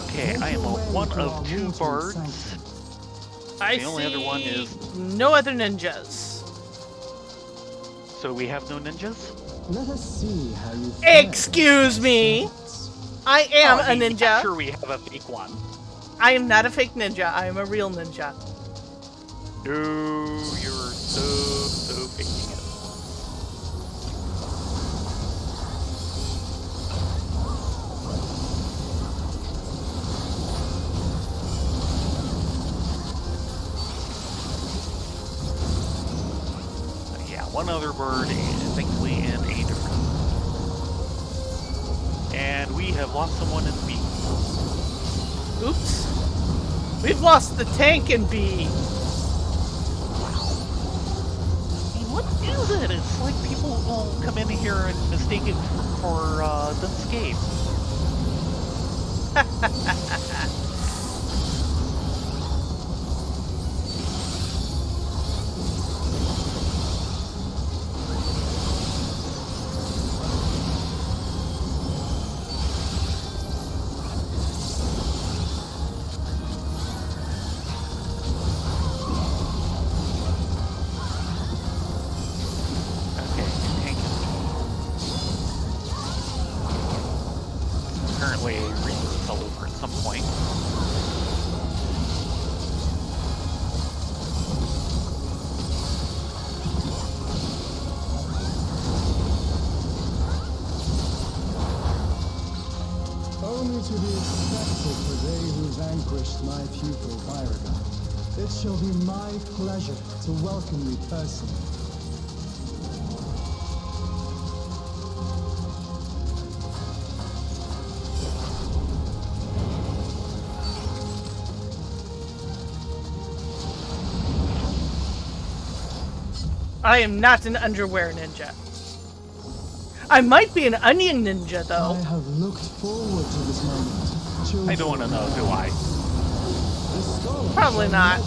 Okay, I am one of 2 bards. The only other one is... no other ninjas. So we have no ninjas? Let us see how you Excuse me! I am a ninja. I'm sure we have a fake one. I am not a fake ninja. I am a real ninja. No, you're so faking it. One other bird, thankfully in a different. And we have lost someone in B. Oops. We've lost the tank in B. What is it? It's like people will come in here and mistake it for Dunscape. To be expected for they who vanquished my pupil Byraga. It shall be my pleasure to welcome you personally. I am not an underwear ninja. I might be an onion ninja, though. I have looked forward to this moment. Children, I don't want to know, do I? Probably not.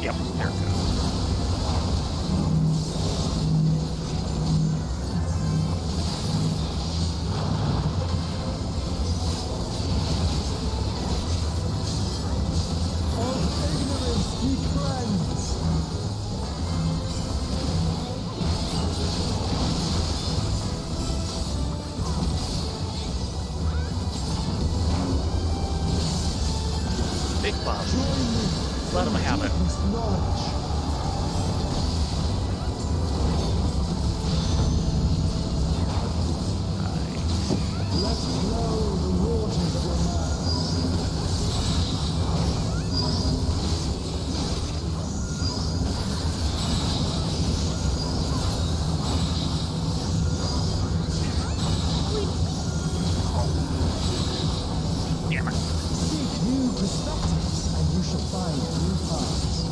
Yep, there it goes. Of ignorance be cleansed. Big boss. Join me. Let him have it. Deepest knowledge. Let flow the waters of your mind. Damn it. Seek new perspectives, and you shall find new paths.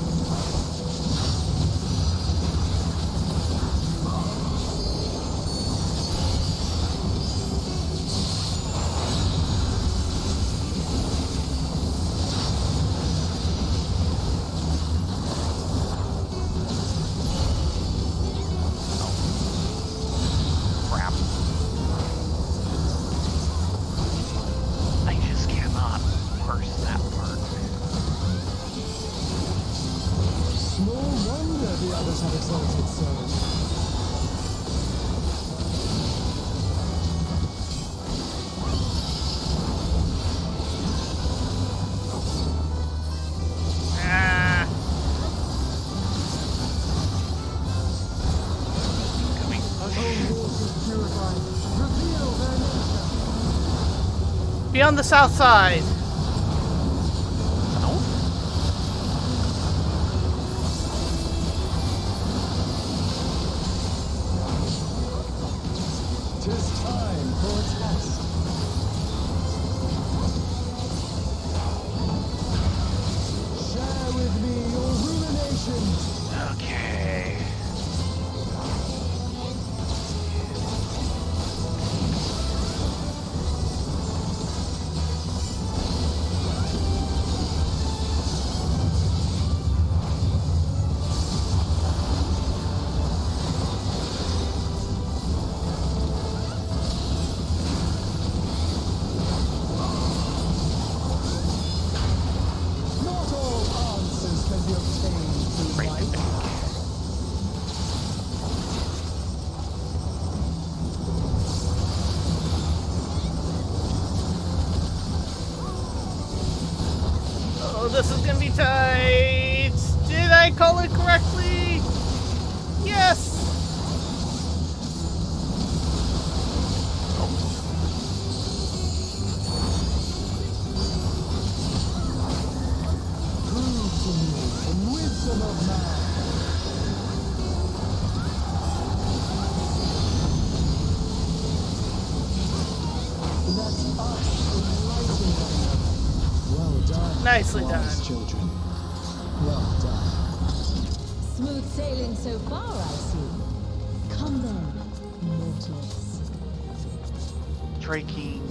Crap. I just cannot parse that part. Small wonder the others have exalted so. Ah, Coming push. Waters purified, reveal their nature. be on the south side. South? Tis time for a test. Share with me your ruminations. Okay. Not all answers can be obtained through Right might. back. Oh, this is gonna be tight. Did I call it correctly? Yes. Prove to me the wisdom of man. Let us enlighten one another. Well done. Nicely wise done. children. Well done. Smooth sailing so far, I see. Come then, mortals. Traking.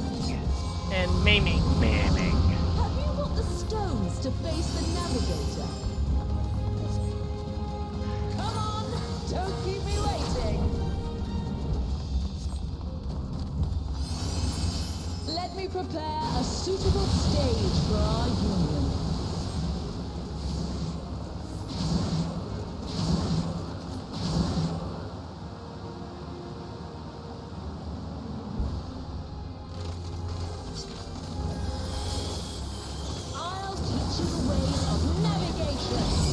And maiming. Maiming. Have you got the stones to face the navigator? Come on, don't keep me waiting. Let me prepare a suitable stage for our union. I'll teach you the ways of navigation.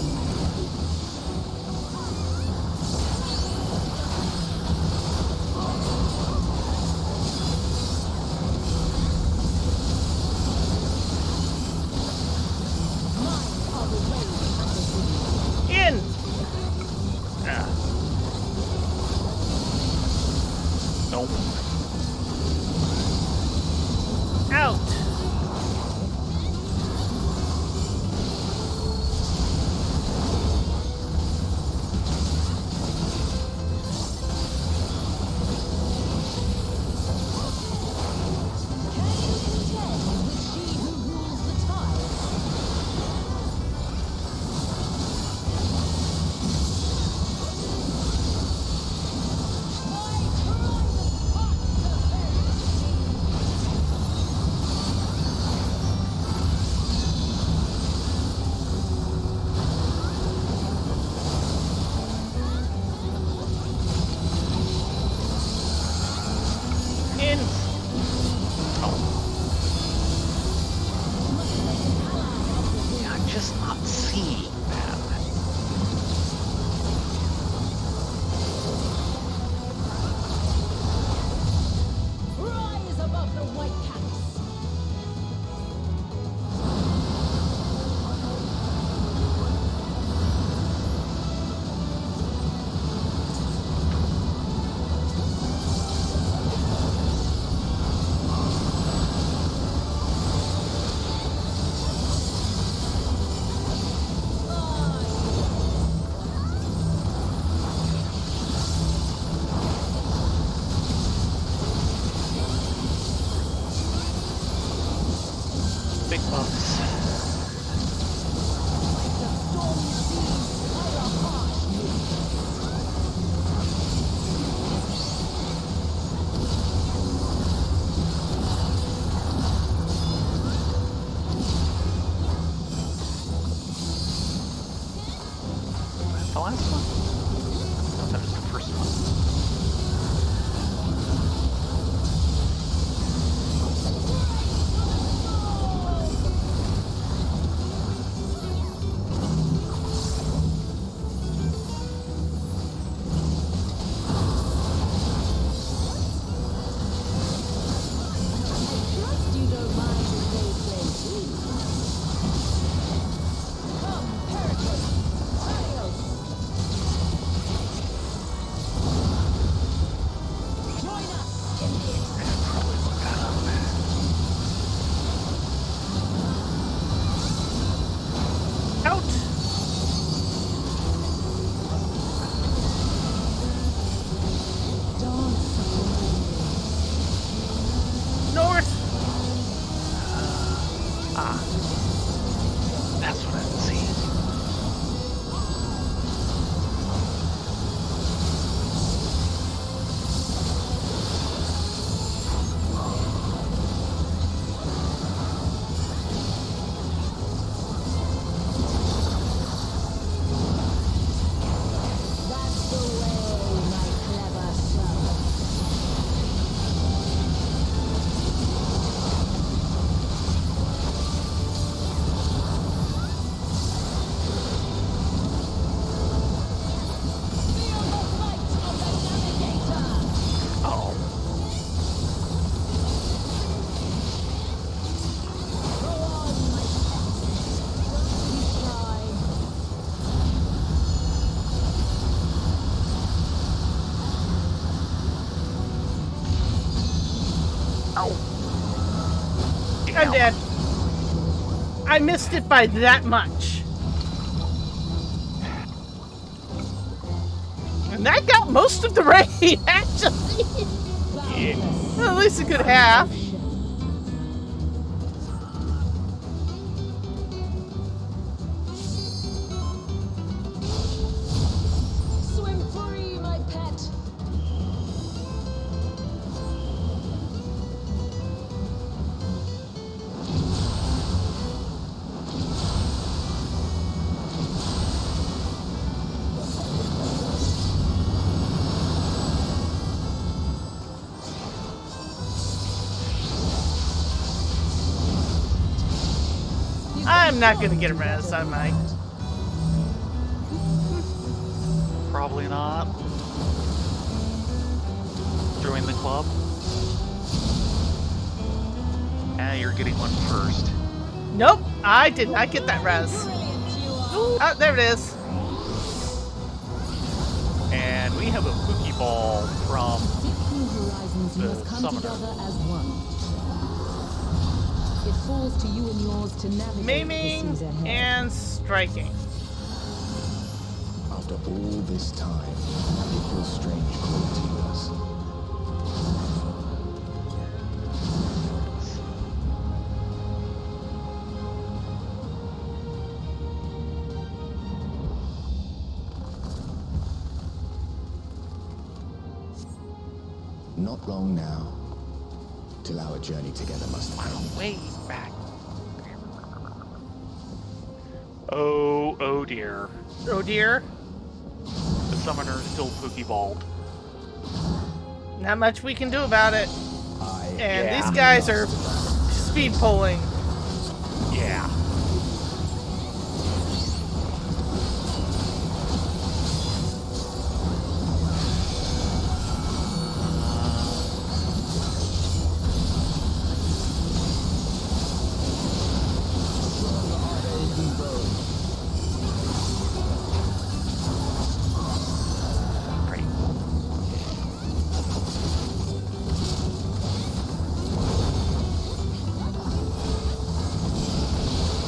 The last one? No, that was the first one. That's what I see. That's the way, my clever servant. Oh. Go on, my pet. Don't be shy. I'm dead. I missed it by that much. And that got most of the raid, actually. Yeah. Well, at least a good half. Swim free, my pet. I'm not gonna get a res, I might. Probably not. Join the club. You're getting one first. Nope, I did not get that res. Oh, there it is. And we have a Pokeball from Two horizons The must come summoner. together as one. It falls to you and yours to navigate the Maiming seas ahead. and striking. After all this time, it feels strange calling to you us. Not long now, till our journey together must end. way back. Oh dear. Oh dear. The summoner is still Pokeballed. Not much we can do about it. And Yeah. these guys are speed pulling. Yeah. Great.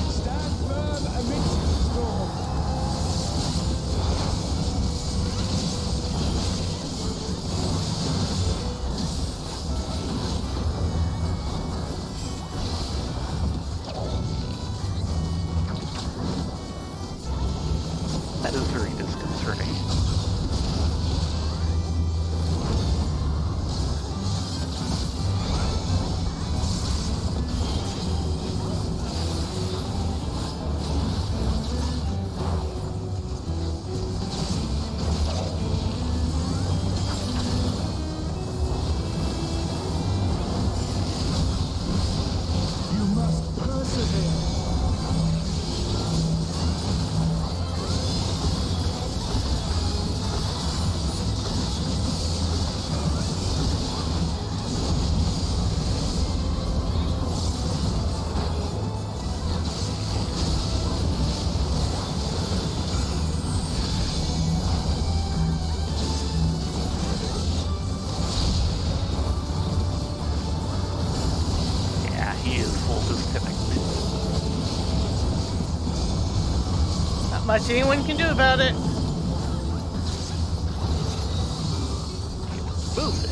Stand firm amidst the storm. That is very disconcerting. much anyone can do about it. Move it.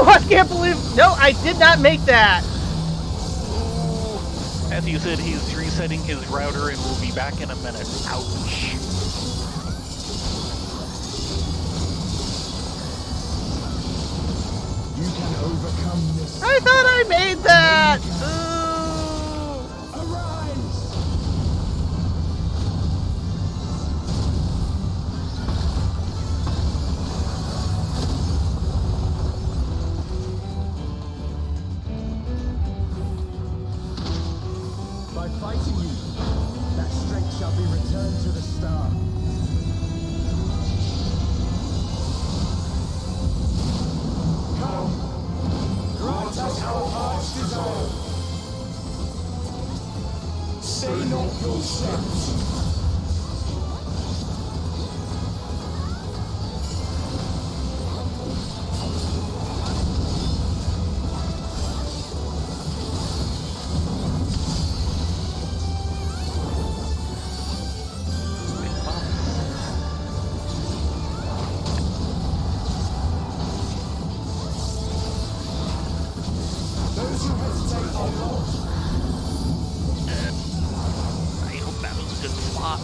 I can't believe... No, I did not make that. As you said, he's resetting his router and will be back in a minute. Ouch. You can overcome this. I thought I made that. Arise! By fighting you, that strength shall be returned to the star. Come, grant us our heart's desire. Say not your steps. Those who hesitate are lost. I hope that was a good spot.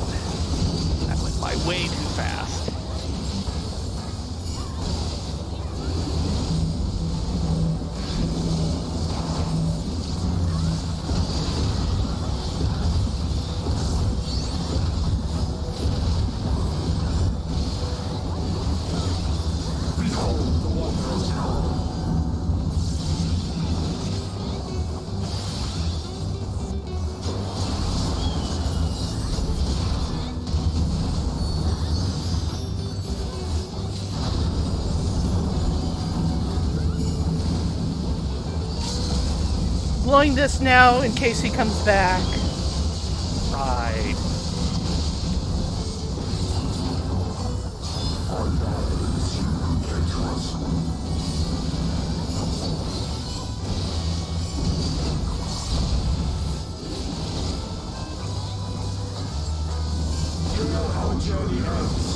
That went by way too fast. Behold the Wanderer's hour. Blowing this now in case he comes back. Right. Our journey ends.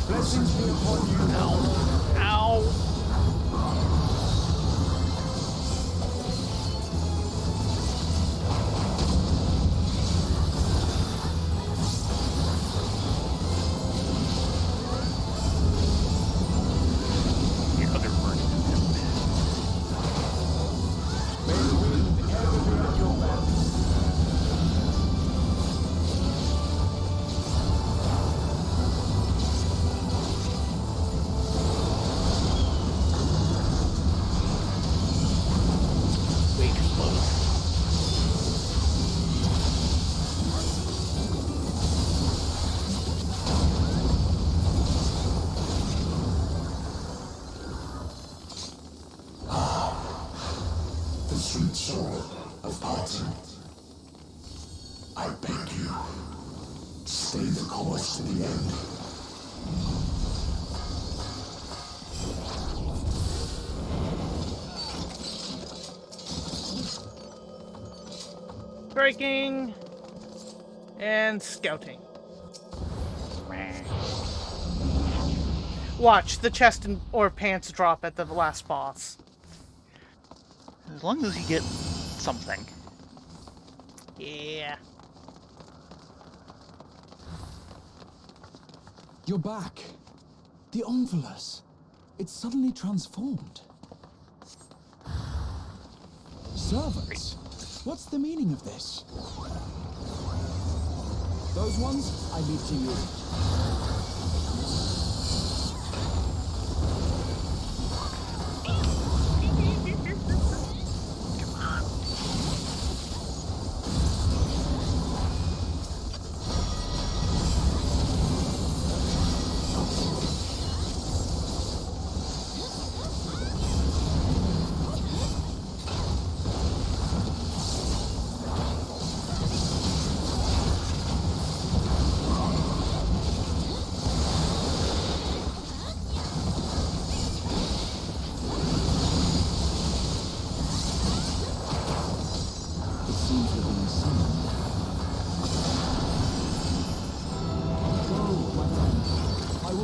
Blessings be upon you now. Ow. The other version. May the wind ever be at your back. Way too close. The sweet sorrow of parting. I beg you, stay the course to the end. Breaking. And scouting. Watch, the chest or pants drop at the last boss. As long as you get something. Yeah. You're back. The Omphilus. It's suddenly transformed. Servants? What's the meaning of this? Those ones, I leave to you.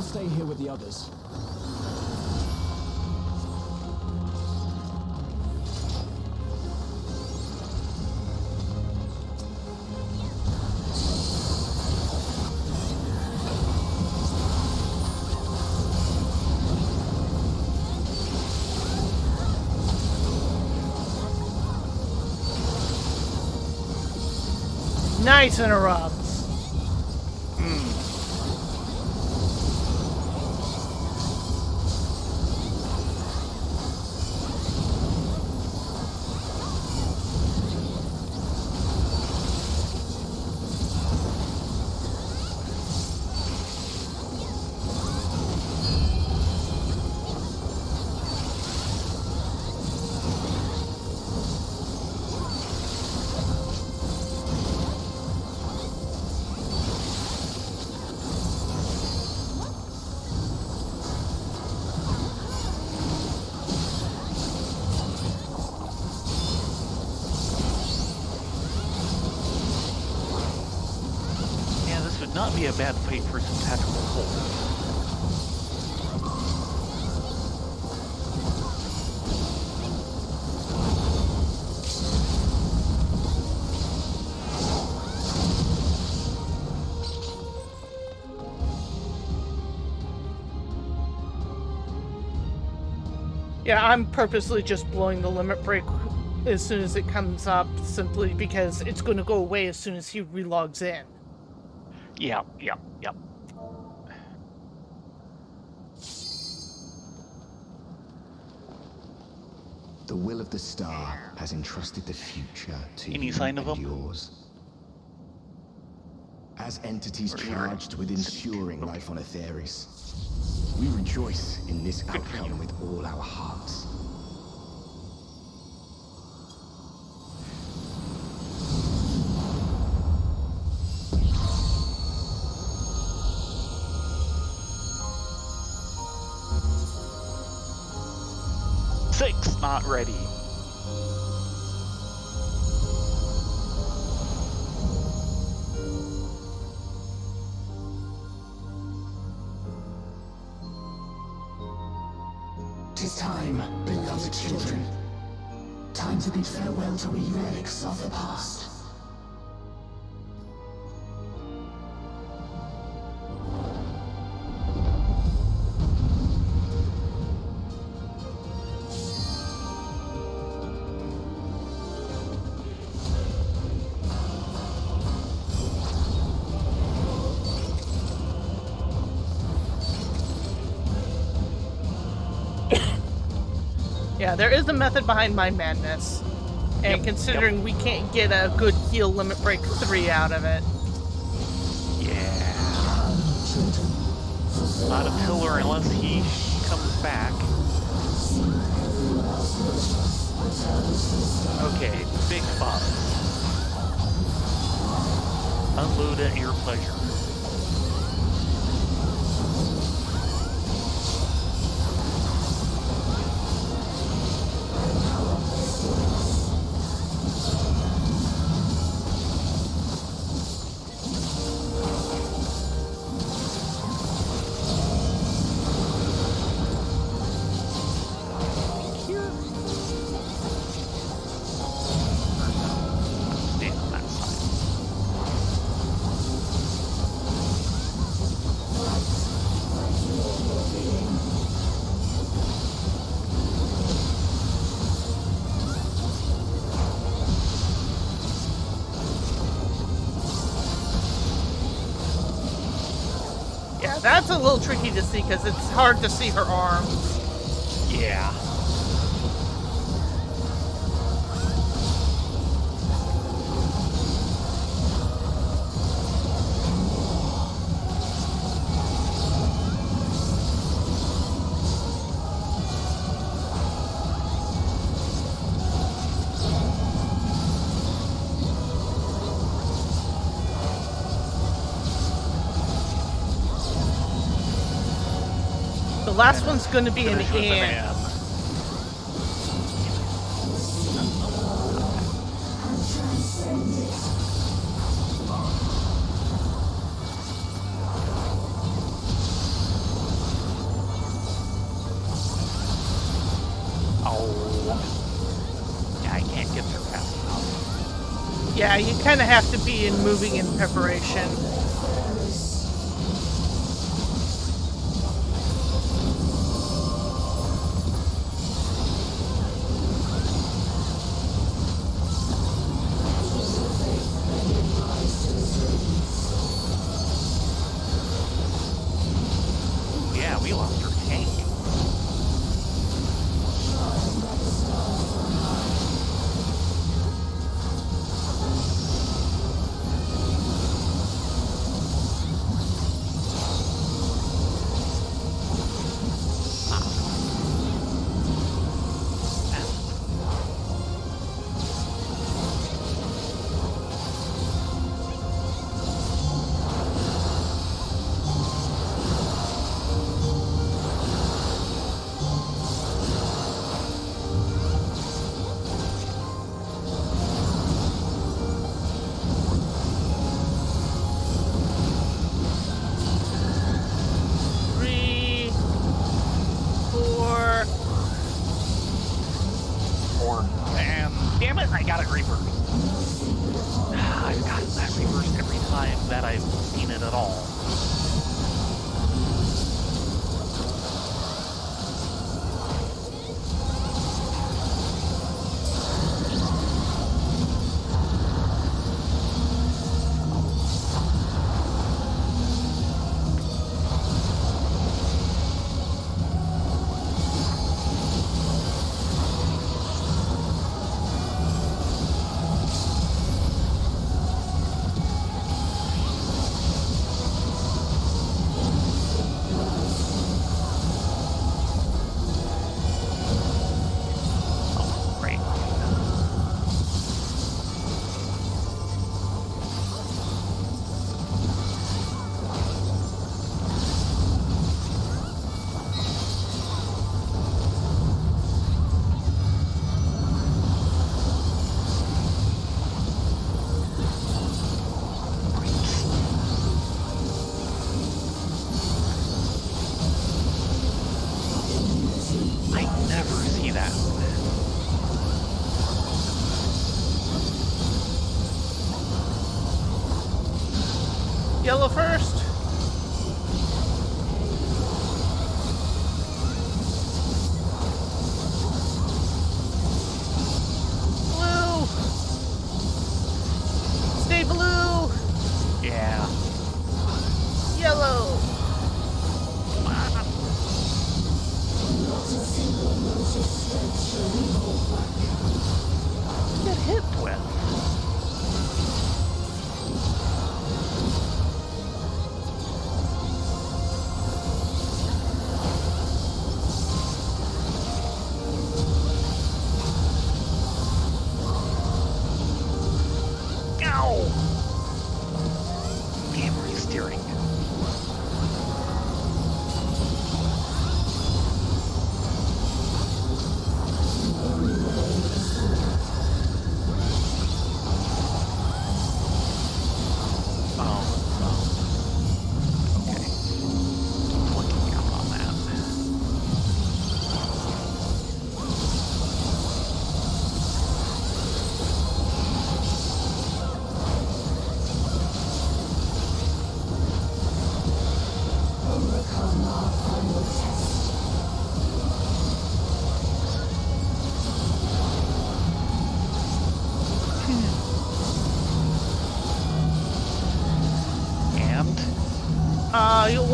Stay here with the others. Nice interrupts. Not be a bad fight for some tactical hold. Yeah, I'm purposely just blowing the limit break as soon as it comes up, simply because it's going to go away as soon as he relogs in. Yeah. The will of the star has entrusted the future to Any you sign of and them? yours. As entities charged with ensuring life on Etheris, we rejoice in this outcome with all our hearts. Six, not ready. Tis time, beloved children. Time to bid farewell to relics of the past. Yeah, there is a method behind my madness. And considering we can't get a good heal limit break 3 out of it. Yeah. Not a pillar unless he comes back. Okay, big buff. Unload at your pleasure. That's a little tricky to see because it's hard to see her arms. Yeah. The last one's going to be an ant. Oh. Yeah, I can't get there fast enough. Yeah, you kind of have to be in moving in preparation. Yeah, we lost our tank. Damn it, I got it reversed. I've gotten that reversed every time that I've seen it at all. Yellow first. Blue. Stay blue. Yeah. Yellow. Get hit with.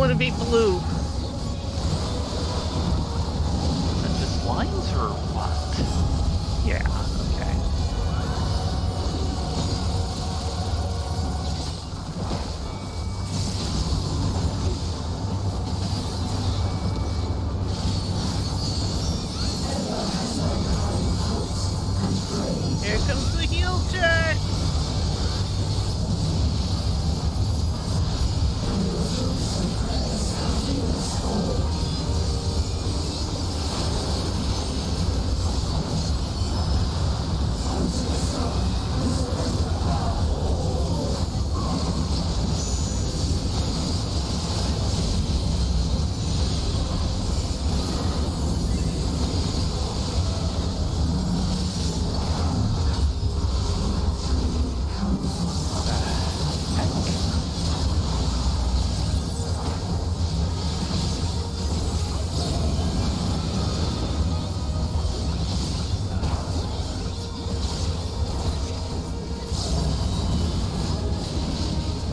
want to be blue. Is that just lines or what? Yeah, okay. Here comes the heel check.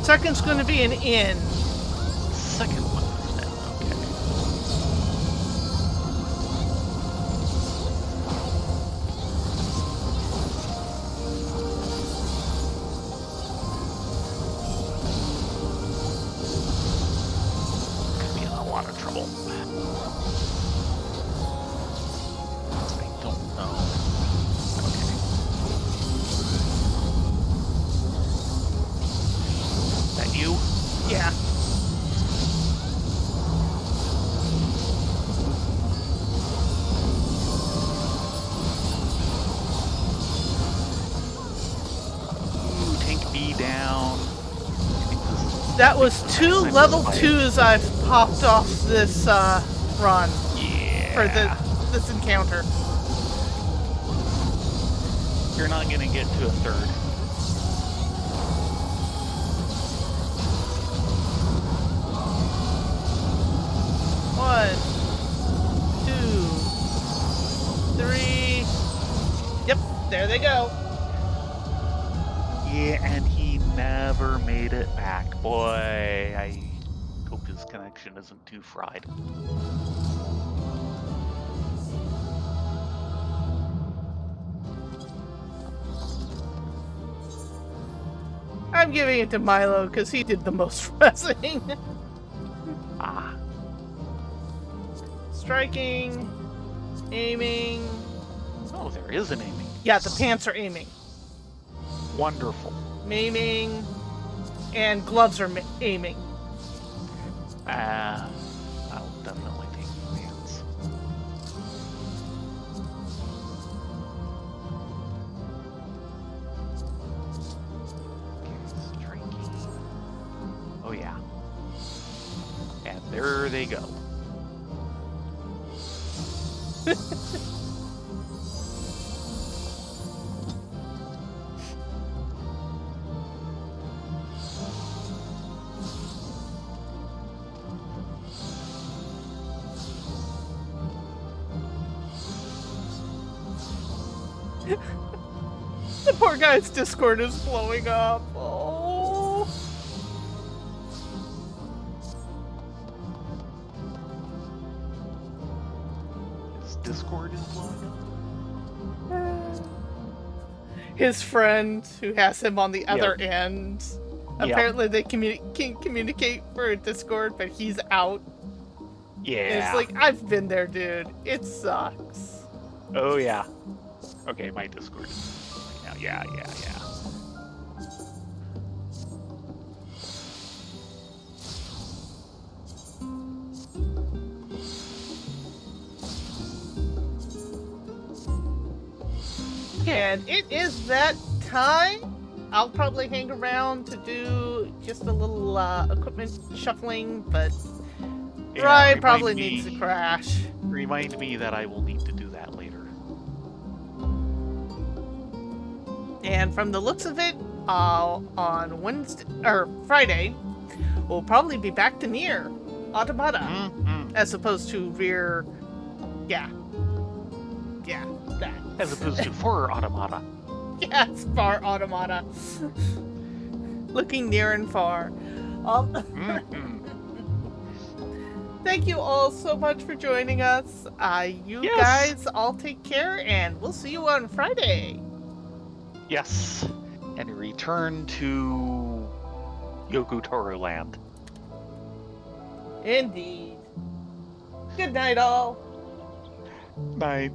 Second's going to be an inn. Second one is then, okay. Could be in a lot of trouble. I don't know. Okay. That you? Yeah. Ooh, tank B down. That was 2 level 2s I've popped off this run. Yeah. For this encounter. You're not gonna get to a third. One, 2, 3. Yep, there they go. Yeah, and he never made it back. Boy, I hope his connection isn't too fried. I'm giving it to Milo because he did the most pressing. Ah. Striking, aiming. Oh, there is an aiming. Yeah, the pants are aiming. Wonderful. Maiming, and gloves are aiming. I'll definitely take the pants. Okay, striking. Oh yeah. And there they go. The poor guy's Discord is blowing up. Oh. His Discord is blowing up. His friend, who has him on the other end, apparently they can communicate for Discord, but he's out. Yeah. And it's like, I've been there, dude. It sucks. Oh yeah. Okay, my Discord is now. Yeah. And it is that time. I'll probably hang around to do just a little equipment shuffling, but Rye probably needs to crash. Remind me that I will need to do that later. And from the looks of it, on Wednesday or Friday, we'll probably be back to Nier Automata, as opposed to Rear. Yeah, that. As opposed to For Automata. Yes, Far Automata. Looking near and far. Thank you all so much for joining us. You guys all take care, and we'll see you on Friday. Yes. And return to Yokotoro Land. Indeed. Good night, all. Night.